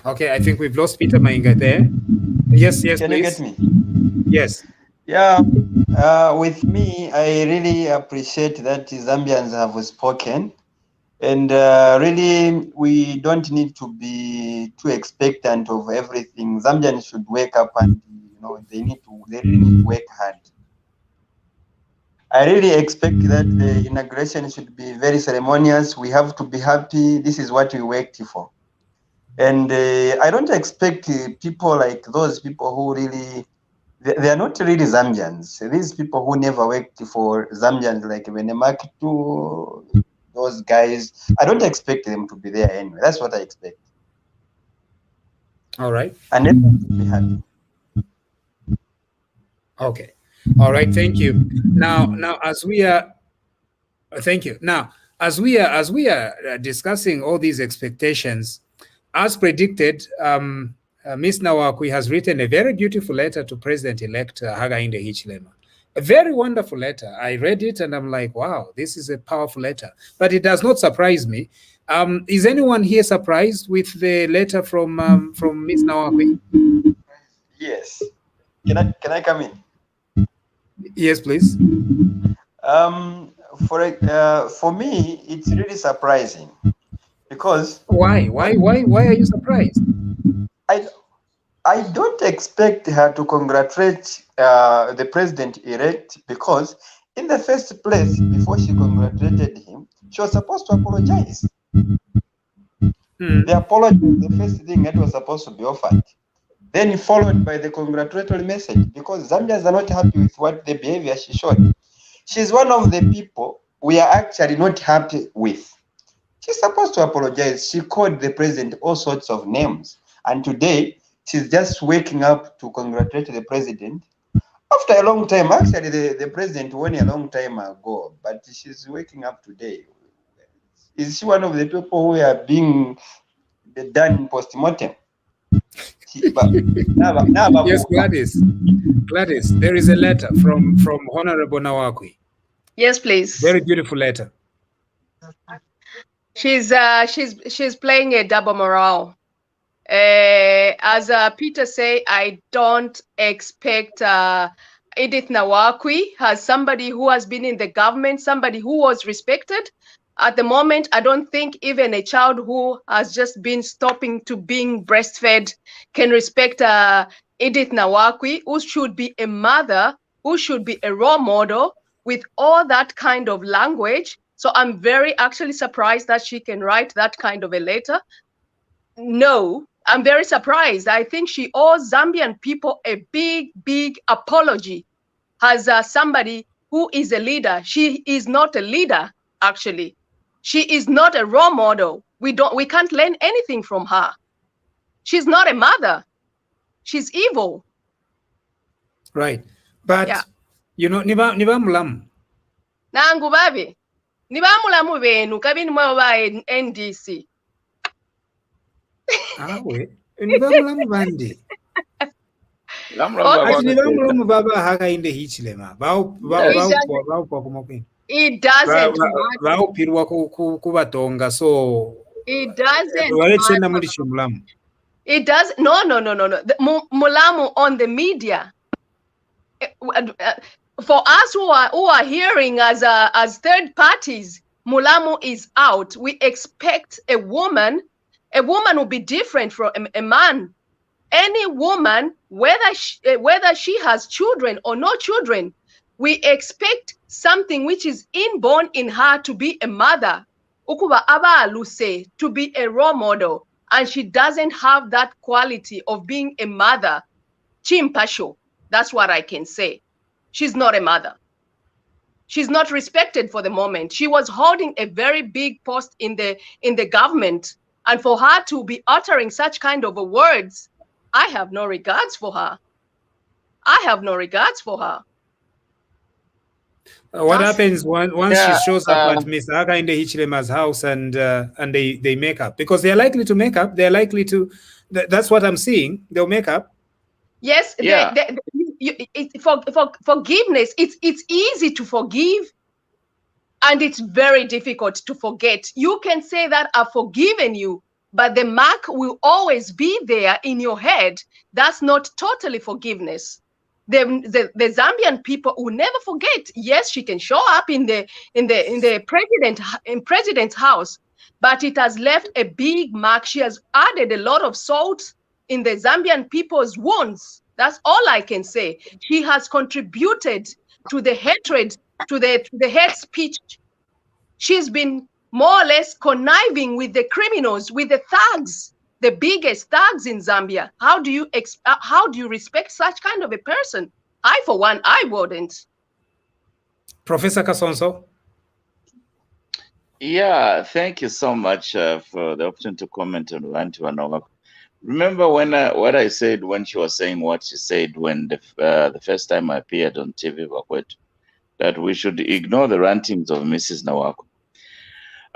Okay, I think we've lost Peter Mainga there. Yes, Can please. you get me? Yes. Yeah, with me, I really appreciate that Zambians have spoken. And really, we don't need to be too expectant of everything. Zambians should wake up and, they really need to work hard. I really expect that the inauguration should be very ceremonious. We have to be happy. This is what we worked for. And I don't expect people like those people who really, they are not really Zambians. These people who never worked for Zambians, like Venemaktu, those guys, I don't expect them to be there anyway. That's what I expect. All right. And everyone should be happy. Okay. All right. Thank you. Now, as we are, thank you. Now, as we are discussing all these expectations, as predicted, Ms. Nawaku has written a very beautiful letter to President-elect Hakainde Hichilema. A very wonderful letter. I read it and I'm like, wow, this is a powerful letter. But it does not surprise me. Is anyone here surprised with the letter from Ms. Nawaku? Yes. Can I come in? Yes, please. For me, it's really surprising because why are you surprised? I don't expect her to congratulate the president-elect, because in the first place, before she congratulated him, she was supposed to apologize. The apology was the first thing that was supposed to be offered. Then followed by the congratulatory message, because Zambians are not happy with what the behavior she showed. She's one of the people we are actually not happy with. She's supposed to apologize. She called the president all sorts of names. And today, she's just waking up to congratulate the president. After a long time, actually, the president won a long time ago, but she's waking up today. Is she one of the people who are being done post-mortem? Yes, Gladys, there is a letter from Honorable Nawaku. Yes, please. Very beautiful letter. She's playing a double morale. As Peter say, I don't expect Edith Nawaku as somebody who has been in the government, somebody who was respected. At the moment, I don't think even a child who has just been stopping to being breastfed can respect Edith Nawaku, who should be a mother, who should be a role model with all that kind of language. So I'm very actually surprised that she can write that kind of a letter. No, I'm very surprised. I think she owes Zambian people a big, big apology as somebody who is a leader. She is not a leader, actually. She is not a role model. We can't learn anything from her. She's not a mother. She's evil. Right. But, yeah. You know, niba mulamu. Nangu babi. Niba mulamu benu kabini mwa ba NDC. Awe. Niba mulamu bandi. Ati niba mulamu baba haka inde Hichilema. It doesn't matter. So it doesn't matter. It does no. Mulamu on the media. For us who are hearing as third parties, Mulamu is out. We expect a woman will be different from a man. Any woman, whether she has children or no children, we expect something which is inborn in her to be a mother, ukuba aba aluse, to be a role model, and she doesn't have that quality of being a mother. Chimpasho, that's what I can say. She's not a mother. She's not respected for the moment. She was holding a very big post in the government, and for her to be uttering such kind of words, I have no regards for her. I have no regards for her. What happens once she shows up at Miss Aga in the Hichilema's house and they make up? Because they're likely to make up. They're likely to. That's what I'm seeing. They'll make up. Yes. Yeah. Forgiveness. It's easy to forgive, and it's very difficult to forget. You can say that I've forgiven you, but the mark will always be there in your head. That's not totally forgiveness. The Zambian people will never forget. Yes, she can show up in the president's house, but it has left a big mark. She has added a lot of salt in the Zambian people's wounds. That's all I can say. She has contributed to the hatred, to the hate speech. She's been more or less conniving with the criminals, with the thugs, the biggest thugs in Zambia. How do you respect such kind of a person? I, for one, I wouldn't. Professor Kasonso? Yeah, thank you so much for the opportunity to comment on Nawaku. Remember what I said when she was saying what she said when the first time I appeared on TV, that we should ignore the rantings of Mrs. Nawaku.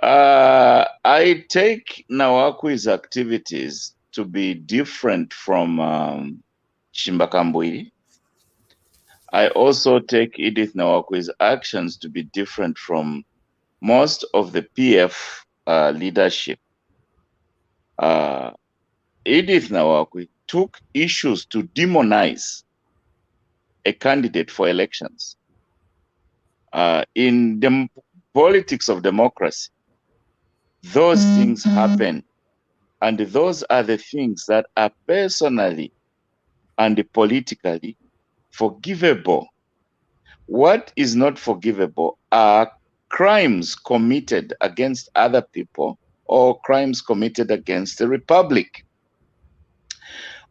I take Nawaku's activities to be different from Chimbakambwili. I also take Edith Nawaku's actions to be different from most of the PF leadership. Edith Nawaku took issues to demonize a candidate for elections. In the politics of democracy, those things happen, and those are the things that are personally and politically forgivable. What is not forgivable are crimes committed against other people or crimes committed against the republic.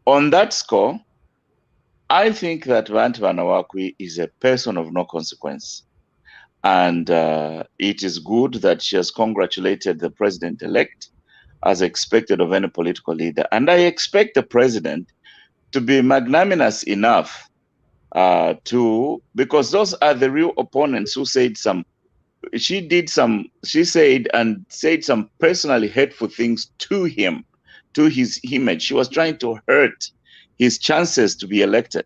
On that score, I think that Nawaku is a person of no consequence. And it is good that she has congratulated the president-elect as expected of any political leader. And I expect the president to be magnanimous enough because those are the real opponents who said she said some personally hateful things to him, to his image. She was trying to hurt his chances to be elected.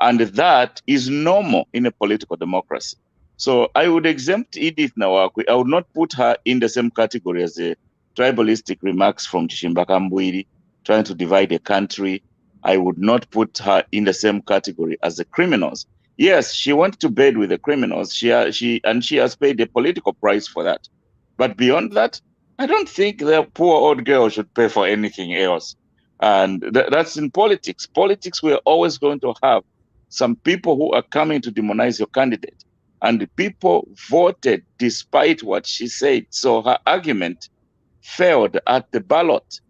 And that is normal in a political democracy. So I would exempt Edith Nawaku. I would not put her in the same category as the tribalistic remarks from Tshimbakambwili, trying to divide a country. I would not put her in the same category as the criminals. Yes, she went to bed with the criminals. She has paid a political price for that. But beyond that, I don't think the poor old girl should pay for anything else. And that's in politics. Politics, we're always going to have some people who are coming to demonize your candidate. And the people voted despite what she said. So her argument failed at the ballot.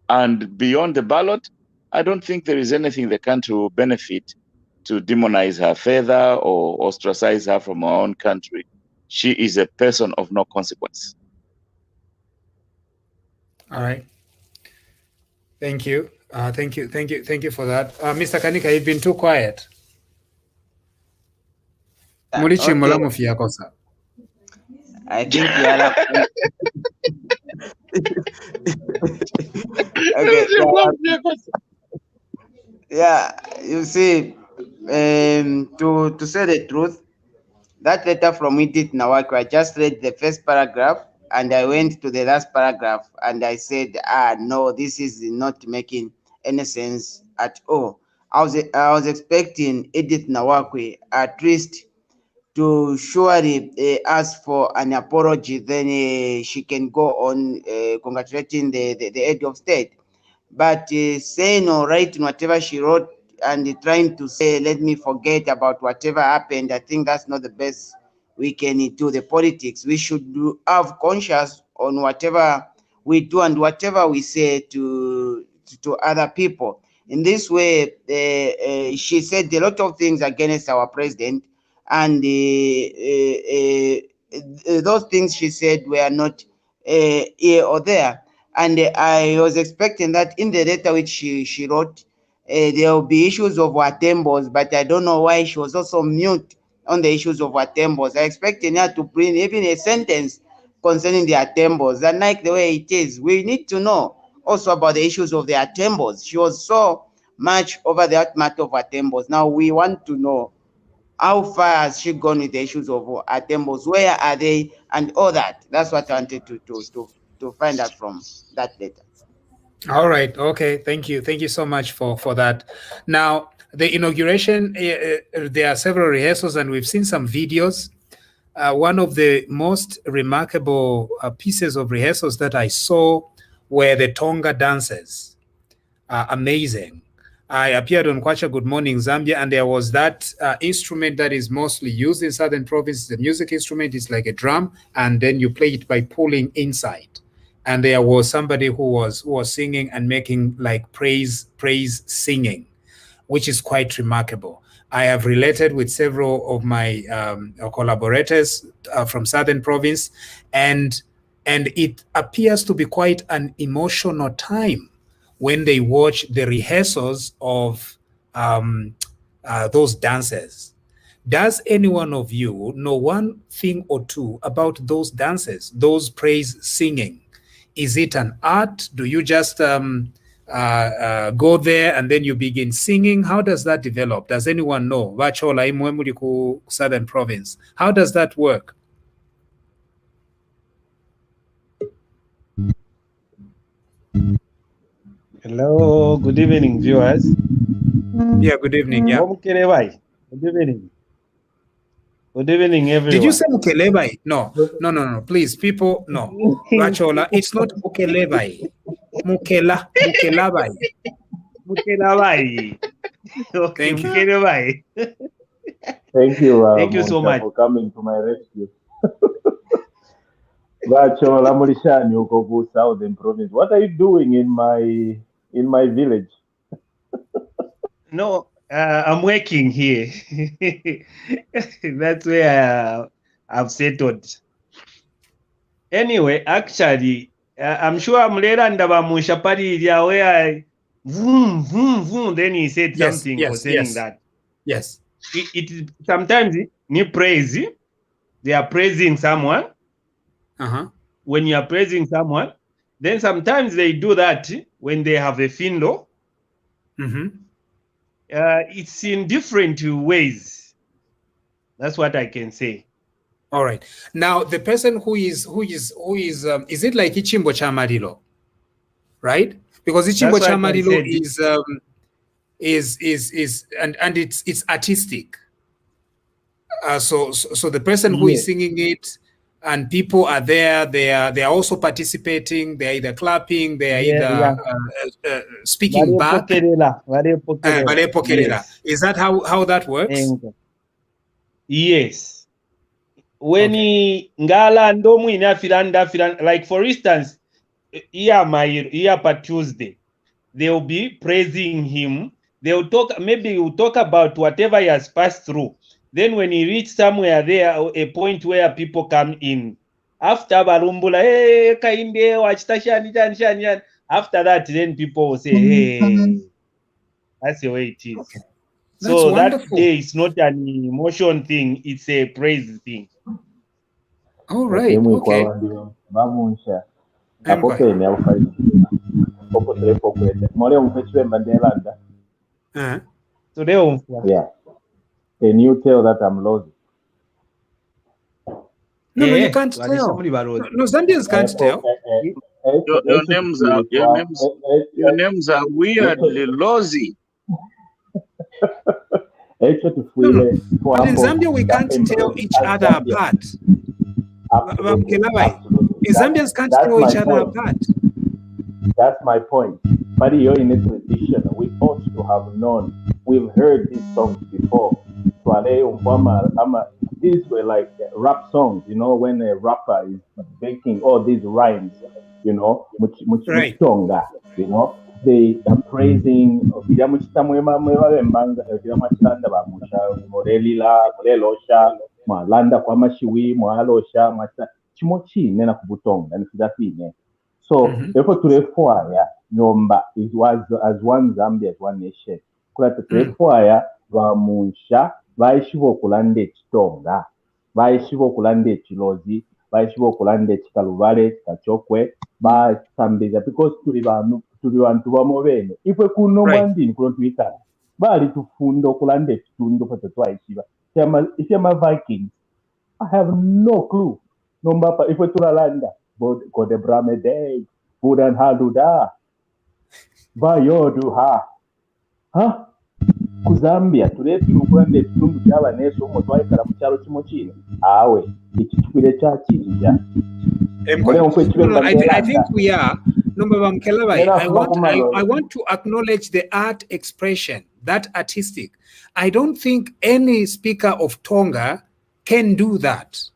And beyond the ballot, I don't think there is anything the country will benefit to demonize her further or ostracize her from our own country. She is a person of no consequence. All right. Thank you. Thank you for that. Mr. Kanika, you've been too quiet. Okay. I think you are okay. Yeah, you see, to say the truth, that letter from Edith Nawaku, I just read the first paragraph and I went to the last paragraph and I said, no, this is not making any sense at all. I was expecting Edith Nawaku at least to surely ask for an apology, then she can go on congratulating the head of state. But saying or writing whatever she wrote and trying to say, let me forget about whatever happened, I think that's not the best we can do the politics. We should have conscience on whatever we do and whatever we say to other people. In this way, she said a lot of things against our president, and those things she said were not here or there. And I was expecting that in the letter which she wrote, there will be issues of Watembos, but I don't know why she was also mute on the issues of Watembos. I expected her to bring even a sentence concerning the Atembos. And like the way it is, we need to know also about the issues of the Atembos. She was so much over that matter of Atembos. Now we want to know how far has she gone with the issues of Atembos? Where are they and all that? That's what I wanted to find out from that letter. All right. Okay. Thank you. Thank you so much for that. Now, the inauguration, there are several rehearsals and we've seen some videos. One of the most remarkable pieces of rehearsals that I saw were the Tonga dances. Amazing. I appeared on Kwacha Good Morning Zambia, and there was that instrument that is mostly used in Southern Province. The music instrument is like a drum, and then you play it by pulling inside. And there was somebody who was singing and making like praise singing, which is quite remarkable. I have related with several of my collaborators from Southern Province, and it appears to be quite an emotional time when they watch the rehearsals of those dances. Does any one of you know one thing or two about those dances, those praise singing? Is it an art? Do you just go there and then you begin singing? How does that develop? Does anyone know? Vachola imwemuliku Southern Province. How does that work? Hello, good evening, viewers. Yeah, good evening. Yeah. Good evening. Good evening, everyone. Did you say Mukelebai? No. Please, people, no. Vachola, it's not Mukelebai. Mukelabai. Mukelabai. Okay, thank you. Mukelabai. Thank you. Thank you so much for coming to my rescue. Vachola Mulishani Ukogu Southern Province. What are you doing in my village? No, I'm working here. That's where I've settled. Anyway, actually, I'm sure I'm later and Mushapari where vroom, then he said something concerning that. Yes. It sometimes you praise, they are praising someone. When you are praising someone, then sometimes they do that when they have a funeral. It's in different ways That's what I can say. All right. Now, the person who is it like Ichimbo Chamarilo, right? Because Ichimbo Chamarilo is and it's artistic. So the person who is singing it, and people are there, they are also participating. They are either clapping, they are either speaking back. Yes. Is that how that works? Yes. When ngala ndomu inafilanda, like for instance, here per Tuesday, they'll be praising him. They'll talk, maybe he'll talk about whatever he has passed through. Then when he reach somewhere there, a point where people come in. After Barumbula, hey, Kainde, shani. After that, then people will say, hey, that's the way it is. Okay. So that day is not an emotion thing, it's a praise thing. All right. Okay. Yeah. Can you tell that I'm lost? No, you can't tell. No, Zambians can't tell. Your names are weirdly lousy. But in Zambia, we can't tell each other apart. Zambians can't tell each other apart. That's my point. But you're in a tradition. We ought to have known. We've heard these songs before. These were like rap songs, you know, when a rapper is making all these rhymes, you know, right. You know, they are praising so therefore today nyomba it was as one Zambia, as one nation. Vamusha vaishiva okulanda ekitonga, vaishiva okulanda ekilozi, vaishiva okulanda ekikaluvale, ekikachokwe, basambiza because tuli bantu bamu bene. Ifwe kuno mwandini kuno twikala bali tufunda okulanda ekitundu kwe tetwaishiva. Isyama Vikings, I have no clue. Nombapa ifwe tulalanda Kode Brame Day, Budan Haluda, Bayodu ha. Huh? Kuzambia tuleti ukulanda ekitundu ky'abaneeso omwo twayikala mu kyalo kimu kino awe ekitukire kya kijja. I think we are. I want to acknowledge the art expression, that artistic. I don't think any speaker of Tonga can do that,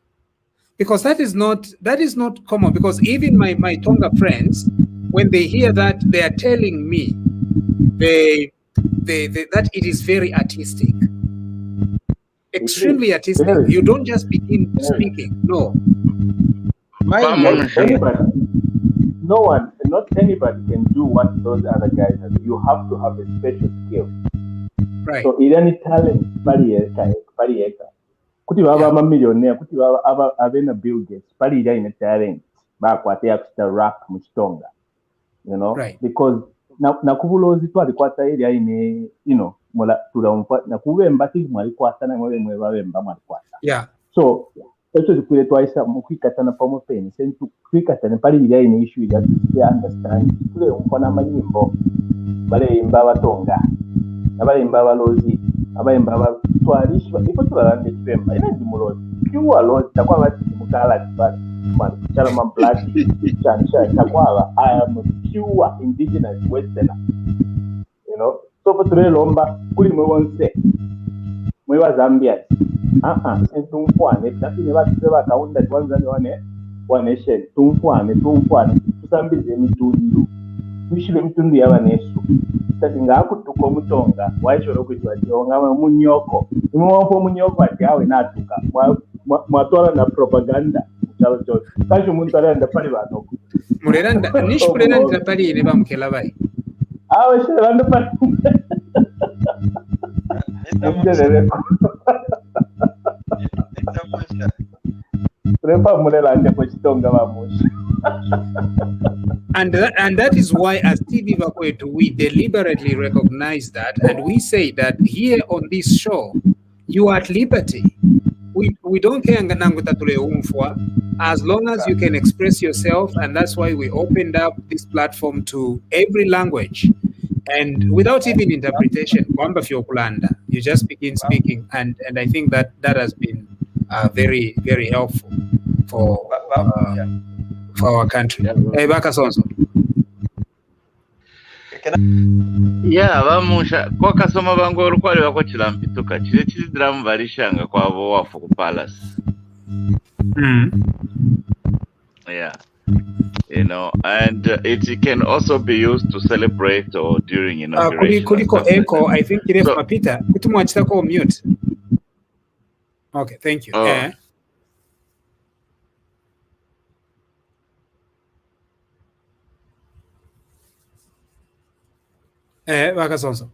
because that is not common. Because even my Tonga friends, when they hear that, they are telling me that it is very artistic, extremely artistic. You don't just begin speaking. No. Not anybody can do what those other guys do. You have to have a special skill. Right. So any talent, kuti baba millionaire, kuti baba avena Bill Gates, pali ina talent, bakwatea kusta rap mu Kitonga. You know, right. Because na kubulozi twali kwata area ine, you know, mola tulampa na kubemba ti mwali kwata na mwe babemba mwali kwata. Yeah. So eso dikule twaisa mukikatana pamo peni sentu kwikatana pali area ine issue ya understand tule umfana manyimbo bale imba batonga abale imba balozi abayimba abatwalishwa ifo tulalande kibemba ina ndi mulozi pure lozi takwaba mukala kibali man chala man black chansha takwaba I am pure indigenous westerner, you know. So for tule lomba kuli mwe wonse mwe wa Zambia tumfwane takine batse bakaunda Tanzania one nation tumfwane tusambize emitundu tushire emitundu y'abanesu tati ngakutuka omutonga waishoro kwitwa tionga munyoko imwompo munyoko ati awe natuka mwatwala na propaganda chalo chote kaje umuntu arenda pali banoko mureranda nishkureranda pali ine bamukela bai awe shiranda pali And that is why, as TV Vakwetu, we deliberately recognize that, and we say that here on this show, you are at liberty we don't care as long as you can express yourself, and that's why we opened up this platform to every language. And without even interpretation, you just begin speaking, and I think that has been very, very helpful for our country. Yeah, bamusha kwa kasoma bangu olukwali bako kilampituka kile kizidiramu balishanga kwabo wafu ku palace. Yeah. You know, and it can also be used to celebrate or during inauguration. Kuliko echo, I think Kiref Mapita, kutumwachitako mute. Okay, thank you. Oh. Wakasonso.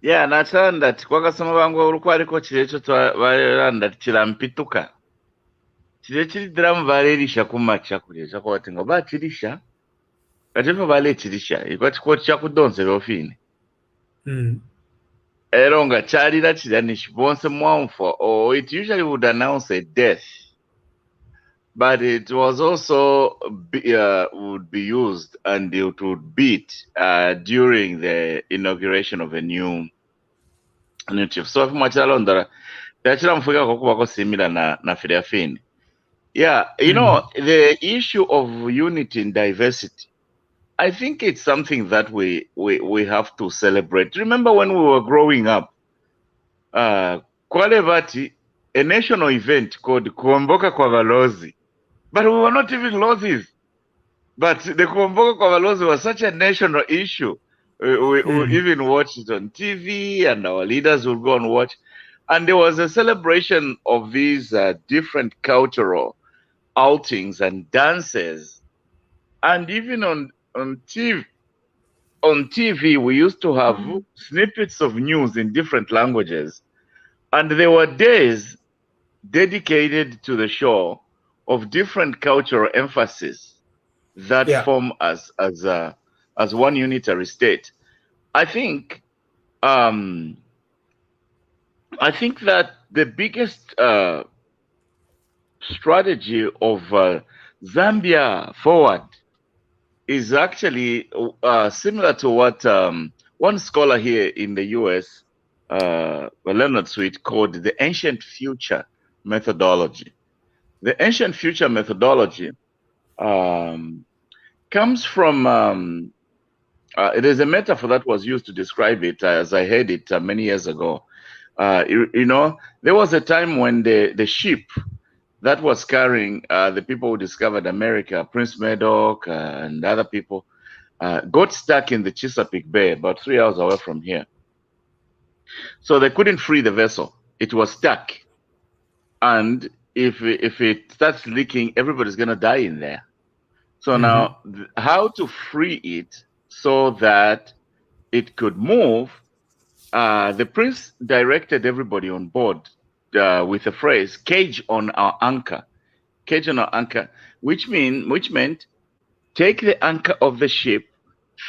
Yeah, natanda kwakasoma bangu olukwaliko kirecho twabalanda kilampituka. Kile kidiramu balerisha kumacha kuleza kwa watengo bachirisha. Katepa bale chirisha, ikwati kwa chakudonze lofine. Eronga charira chidanish bonse mwamfo, or it usually would announce a death. But it was also would be used and it would beat during the inauguration of a new chief. So if much alone similar na Filiafini. Yeah, you know, the issue of unity and diversity, I think it's something that we have to celebrate. Remember when we were growing up, Kwalevati, a national event called Kuomboka kwa Balozi. But we were not even losses. But the Kuomboka kwa Balozi was such a national issue. We even watched it on TV, and our leaders would go and watch. And there was a celebration of these different cultural outings and dances. And even on TV, we used to have snippets of news in different languages. And there were days dedicated to the show of different cultural emphasis that form as one unitary state. I think that the biggest strategy of Zambia forward is actually similar to what one scholar here in the US, Leonard Sweet, called the ancient future methodology. The ancient future methodology comes from, it is a metaphor that was used to describe it as I heard it many years ago. You know, there was a time when the ship that was carrying the people who discovered America, Prince Medoc and other people, got stuck in the Chesapeake Bay, about 3 hours away from here. So they couldn't free the vessel. It was stuck. And if it starts leaking, everybody's going to die in there. So now, how to free it so that it could move, the prince directed everybody on board with the phrase, cage on our anchor. Cage on our anchor, which meant take the anchor of the ship,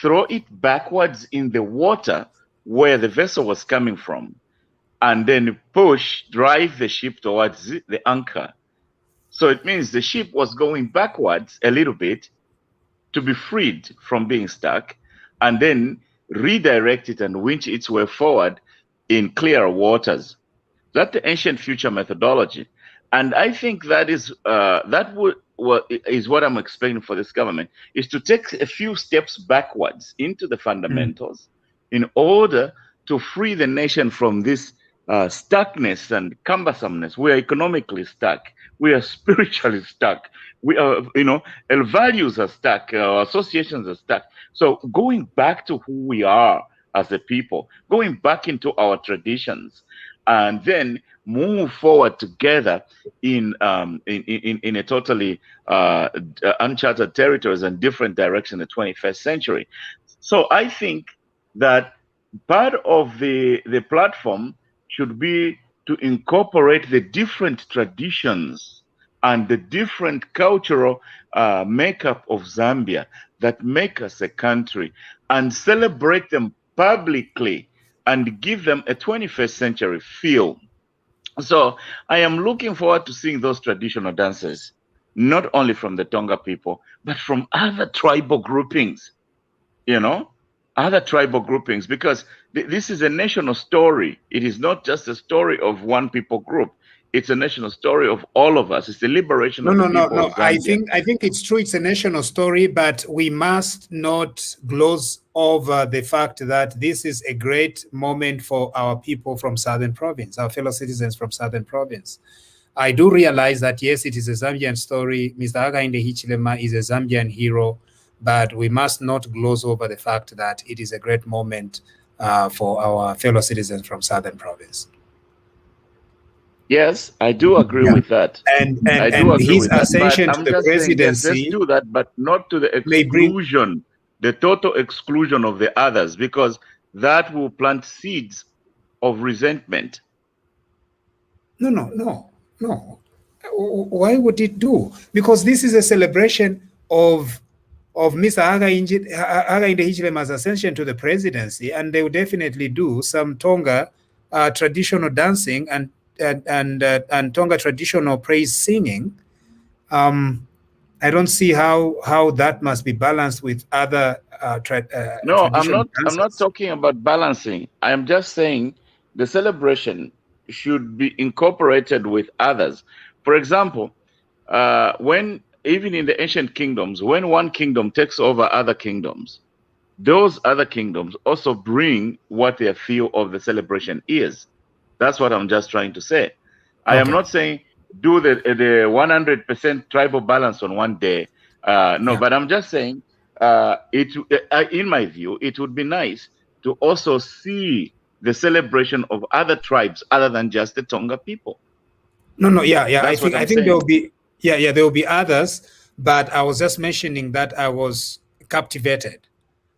throw it backwards in the water where the vessel was coming from, and then drive the ship towards the anchor. So it means the ship was going backwards a little bit to be freed from being stuck, and then redirect it and winch its way forward in clear waters. That's the ancient future methodology. And I think that is what I'm expecting for this government, is to take a few steps backwards into the fundamentals in order to free the nation from this stuckness and cumbersomeness. We are economically stuck. We are spiritually stuck. We are, our values are stuck. Our associations are stuck. So going back to who we are as a people, going back into our traditions, and then move forward together in a totally uncharted territories and different direction in the 21st century. So I think that part of the platform should be to incorporate the different traditions and the different cultural makeup of Zambia that make us a country, and celebrate them publicly and give them a 21st century feel. So I am looking forward to seeing those traditional dances, not only from the Tonga people, but from other tribal groupings, other tribal groupings, because this is a national story. It is not just a story of one people group. It's a national story of all of us. It's the liberation of the people of Zambia. I think it's true. It's a national story, but we must not gloss over the fact that this is a great moment for our people from Southern Province, our fellow citizens from Southern Province. I do realize that, yes, it is a Zambian story. Mr. Hakainde Hichilema is a Zambian hero, but we must not gloss over the fact that it is a great moment for our fellow citizens from Southern Province. Yes, I do agree with that. And his ascension to the presidency, let's do that, but not to the exclusion, the total exclusion of the others, because that will plant seeds of resentment. No. Why would it do? Because this is a celebration of Mr. Hakainde Hichilema's ascension to the presidency, and they will definitely do some Tonga traditional dancing and Tonga traditional praise singing. I don't see how that must be balanced with other no, I'm not talking about balancing. I am just saying the celebration should be incorporated with others. For example, when even in the ancient kingdoms, when one kingdom takes over other kingdoms, those other kingdoms also bring what their feel of the celebration is. That's what I'm just trying to say. I am not saying do the 100% tribal balance on one day. But I'm just saying in my view, it would be nice to also see the celebration of other tribes other than just the Tonga people. I think there will be there will be others, but I was just mentioning that I was captivated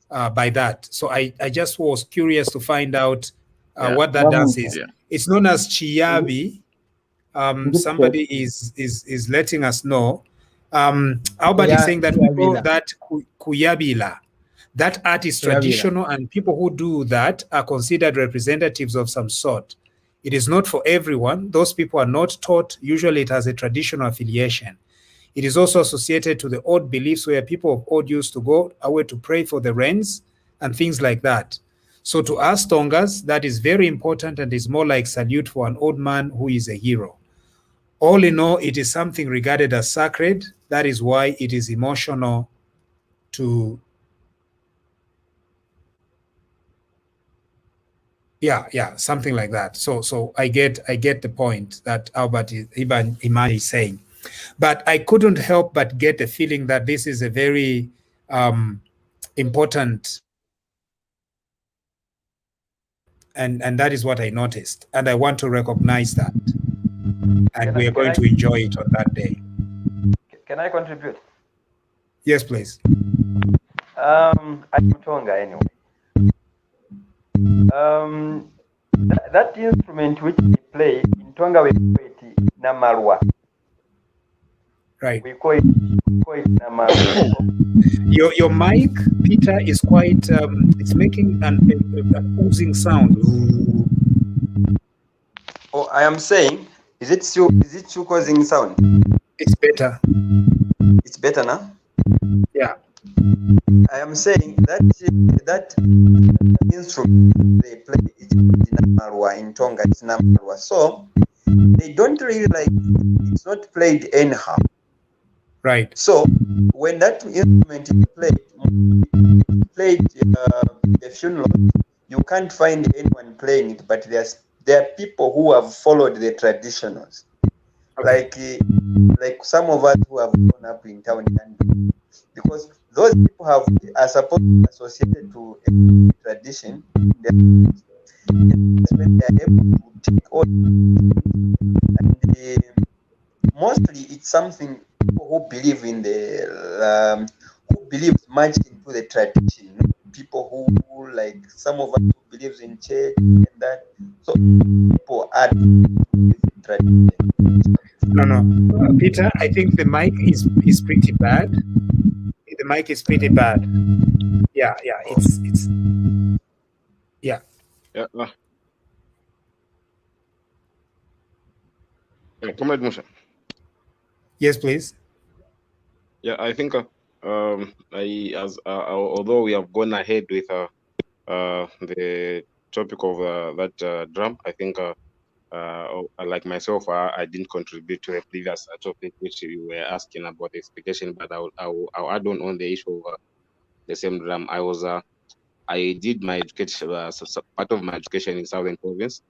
by that. So I just was curious to find out what that dance is. Yeah. It's known as Chiyabi. Somebody is letting us know. Albert is saying that people that Kuyabila, that art is traditional, and people who do that are considered representatives of some sort. It is not for everyone. Those people are not taught. Usually it has a traditional affiliation. It is also associated to the old beliefs where people of old used to go away to pray for the rains and things like that. So to us Tongas, that is very important and is more like salute for an old man who is a hero. All in all, it is something regarded as sacred. That is why it is emotional to something like that. So I get the point that Albert Imani is saying. But I couldn't help but get the feeling that this is a very important, and that is what I noticed. And I want to recognize that. And we are going to enjoy it on that day. Can I contribute? Yes, please. I'm Tonga anyway. That instrument which we play in Tonga, we call it Namarwa. Right. We call it Namarwa. Your mic, Peter, is quite. It's making an oozing sound. Oh, I am saying, is it still causing sound? It's better. It's better now. Yeah. I am saying that instrument they play is Namarwa in Tonga. It's Namarwa. So they don't really like. It's not played anyhow. Right. So when that instrument is played the funeral, you can't find anyone playing it. But there are people who have followed the traditionals, like some of us who have grown up in town, because those people are supposed to be associated to a tradition. When they are able to take on, and mostly it's something people who believe in who believe much into the tradition. People who like some of us who believes in church and that. So people add tradition. No, Peter. I think the mic is pretty bad. The mic is pretty bad. Yeah. It's yeah. Yeah. Comrade Musa. Yes, please. Yeah, I think although we have gone ahead with the topic of that drum, I think like myself, I didn't contribute to the previous topic which you were asking about the expectation, but I'll add on the issue of the same drum. I did my education, part of my education in Southern Province,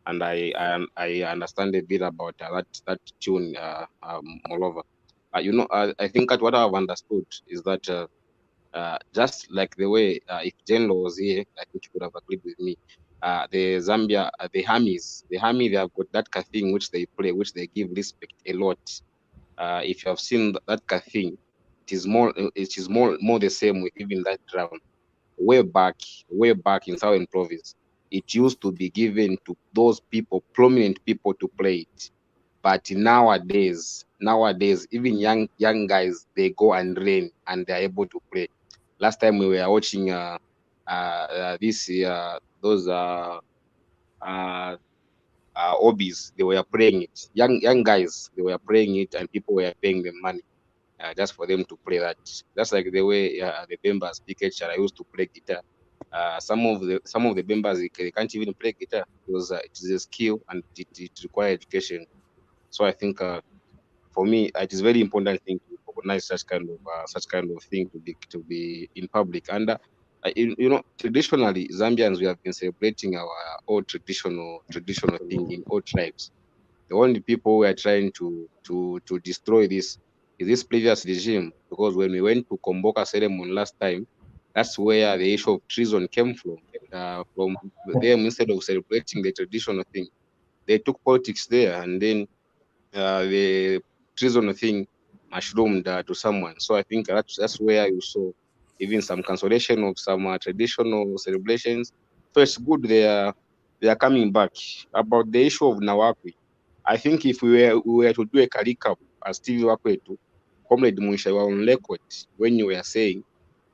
and I understand a bit about that tune all over. I think that what I've understood is that just like the way if General was here, I think he could have agreed with me. The Zambia, the Hamis, they have got that kind of thing which they play, which they give respect a lot. If you have seen that kind of thing, it is more the same with even that drum. Way back in Southern Province, it used to be given to those people, prominent people, to play it. But nowadays, even young guys, they go and learn and they're able to play. Last time we were watching those hobbies, they were playing it. Young guys, they were playing it, and people were paying them money just for them to play that. That's like the way the Bembas, PKHR, used to play guitar. Some of the Bembas, they can't even play guitar because it is a skill and it requires education. So I think for me, it is very important thing to recognize such kind of thing to be in public. And traditionally, Zambians, we have been celebrating our old traditional thing in all tribes. The only people who are trying to destroy this is this previous regime, because when we went to Komboka ceremony last time, that's where the issue of treason came from. From them, instead of celebrating the traditional thing, they took politics there, and then the treason thing mushroomed to someone. So I think that's where you saw even some cancellation of some traditional celebrations. So it's good they are coming back. About the issue of Nawaku, I think if we were to do a recap, as Steve Wakwetu, Comrade Munsha, were on record when you were saying,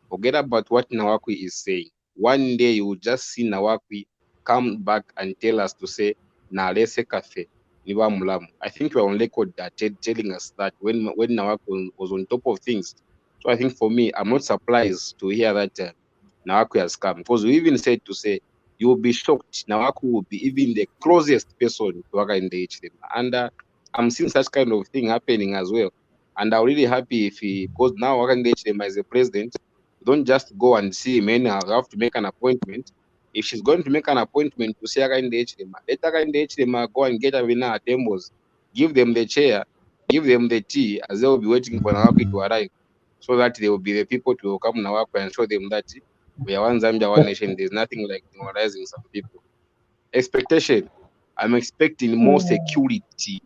forget about what Nawaku is saying. One day you will just see Nawaku come back and tell us to say, na lese cafe, niwa mulamu. I think you are on record that telling us that when Nawaku was on top of things. So I think for me, I'm not surprised to hear that Nawaku has come, because we even said to say, you will be shocked. Nawaku will be even the closest person to Waka in the HDM. And I'm seeing such kind of thing happening as well. And I'm really happy if because now Waka in the HDM as the president, don't just go and see him anyhow. You have to make an appointment. If she's going to make an appointment to see her in the HDM, let her in the HDM go and get her in her tables, give them the chair, give them the tea, as they will be waiting for Nawaku to arrive, so that they will be the people to come Nawaku and show them that we are one Zambia, one nation. There's nothing like demoralizing some people. Expectation. I'm expecting more security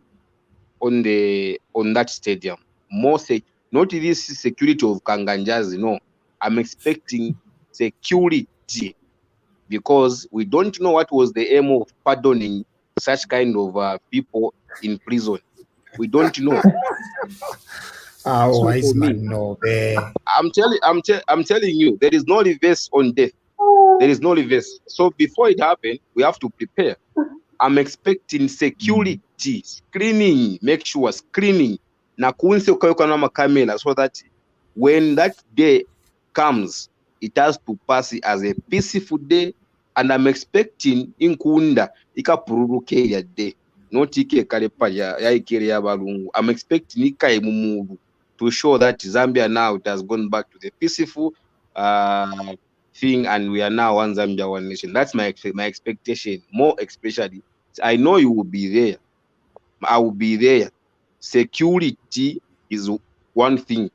on that stadium. Not this security of Kanganjazi, no. I'm expecting security, because we don't know what was the aim of pardoning such kind of people in prison. We don't know. Oh, So for me, I'm telling you, there is no reverse on death. There is no reverse. So before it happens, we have to prepare. I'm expecting security, screening, make sure screening. Na kuinse ukayoka camera, so that when that day comes, it has to pass as a peaceful day. And I'm expecting inkunda ikapururuke ya day, not ike kalepa ya ikere ya balungu. I'm expecting ika mumudu to show that Zambia now it has gone back to the peaceful thing, and we are now one Zambia, one nation. That's my expectation. More especially, I know you will be there. I will be there. Security is one thing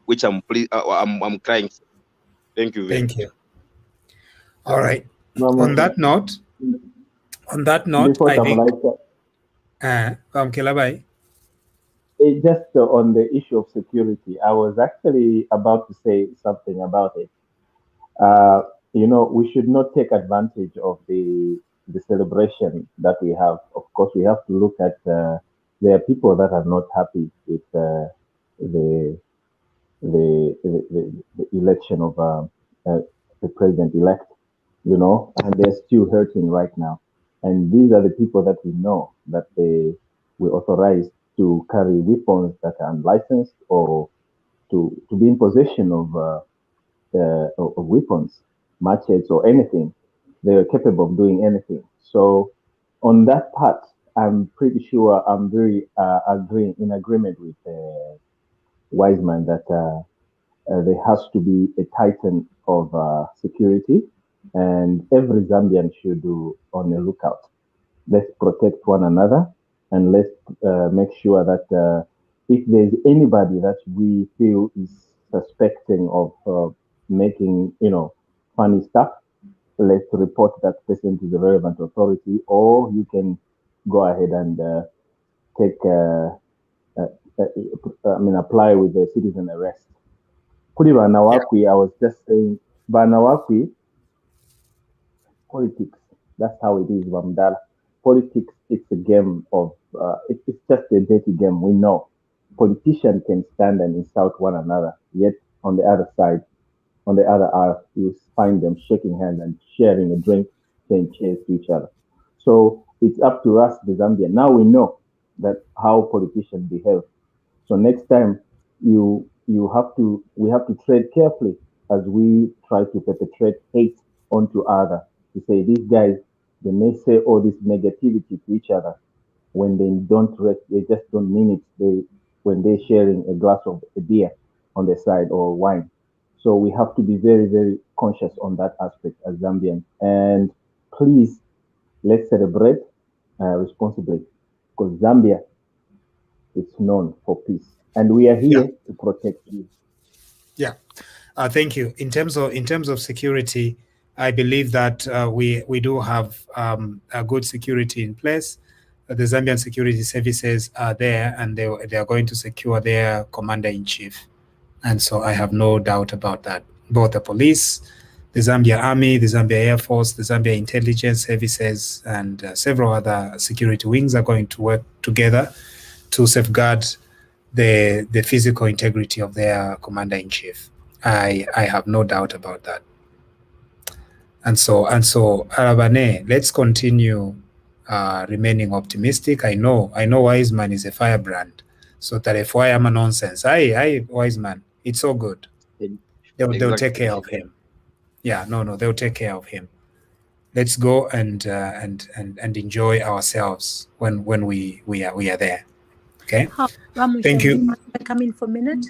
which I'm crying for. Thank you very much. Thank you. All right. On that note, I think Kilabai. Just on the issue of security, I was actually about to say something about it. We should not take advantage of the celebration that we have. Of course, we have to look at there are people that are not happy with the election of the president-elect. and they're still hurting right now. And these are the people that we know that they were authorized to carry weapons that are unlicensed or to be in possession of weapons, machetes or anything. They are capable of doing anything. So on that part, I'm pretty sure I'm very in agreement with Wiseman that there has to be a titan of security, and every Zambian should do on a lookout. Let's protect one another, and let's make sure that if there's anybody that we feel is suspecting of making, funny stuff, let's report that person to the relevant authority, or you can go ahead and take, apply with the citizen arrest. Kuri Nawaku, I was just saying, Nawaku, politics, that's how it is, Vamdala. Politics, it's a game of, it's just a dirty game, we know. Politicians can stand and insult one another, yet on the other side, on the other half, you find them shaking hands and sharing a drink, saying cheers to each other. So it's up to us, the Zambian. Now we know that how politicians behave. So next time, we have to tread carefully as we try to perpetrate hate onto others. To say these guys, they may say all this negativity to each other when they just don't mean it. When they're sharing a glass of a beer on their side or wine. So we have to be very, very conscious on that aspect as Zambians. And please, let's celebrate responsibly, because Zambia is known for peace, and we are here to protect you. Yeah, thank you. In terms of security, I believe that we do have a good security in place. The Zambian security services are there, and they are going to secure their commander-in-chief. And so I have no doubt about that. Both the police, the Zambia Army, the Zambia Air Force, the Zambia Intelligence Services, and several other security wings are going to work together to safeguard the physical integrity of their commander-in-chief. I have no doubt about that. And so Arabane, let's continue remaining optimistic. I know Wiseman is a firebrand. So Tarefwai am a nonsense. Aye, Wiseman. It's all good. They'll take care of him. Yeah, no, they'll take care of him. Let's go and enjoy ourselves when we are there. Okay. Thank you. Come in for a minute.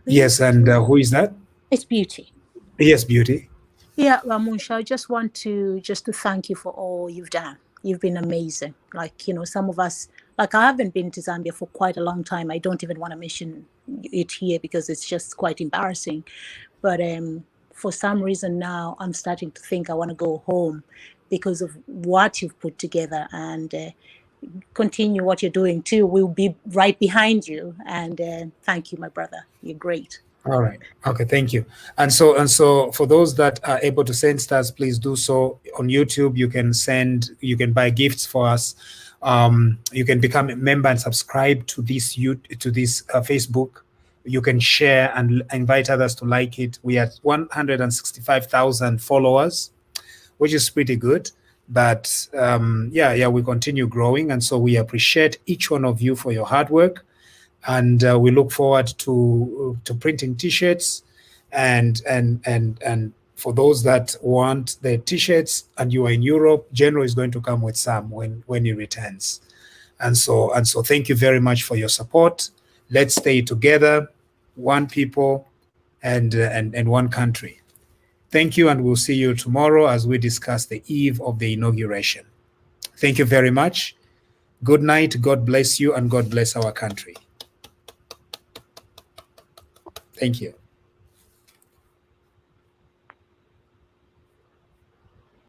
Please? Yes, and who is that? It's Beauty. Yes, Beauty. Yeah, Ramusha, I just want to thank you for all you've done. You've been amazing. Some of us, I haven't been to Zambia for quite a long time. I don't even want to mention it here because it's just quite embarrassing. But for some reason now, I'm starting to think I want to go home because of what you've put together, and continue what you're doing too. We'll be right behind you. And thank you, my brother. You're great. All right. Okay. Thank you. And so for those that are able to send stars, please do so. On YouTube, you can buy gifts for us. You can become a member and subscribe to this Facebook. You can share and invite others to like it. We are 165,000 followers, which is pretty good. But we continue growing. And so we appreciate each one of you for your hard work. And we look forward to printing T-shirts, and for those that want the T-shirts and you are in Europe, General is going to come with some when he returns. And so thank you very much for your support. Let's stay together, one people and one country. Thank you, and we'll see you tomorrow as we discuss the eve of the inauguration. Thank you very much. Good night. God bless you, and God bless our country. Thank you.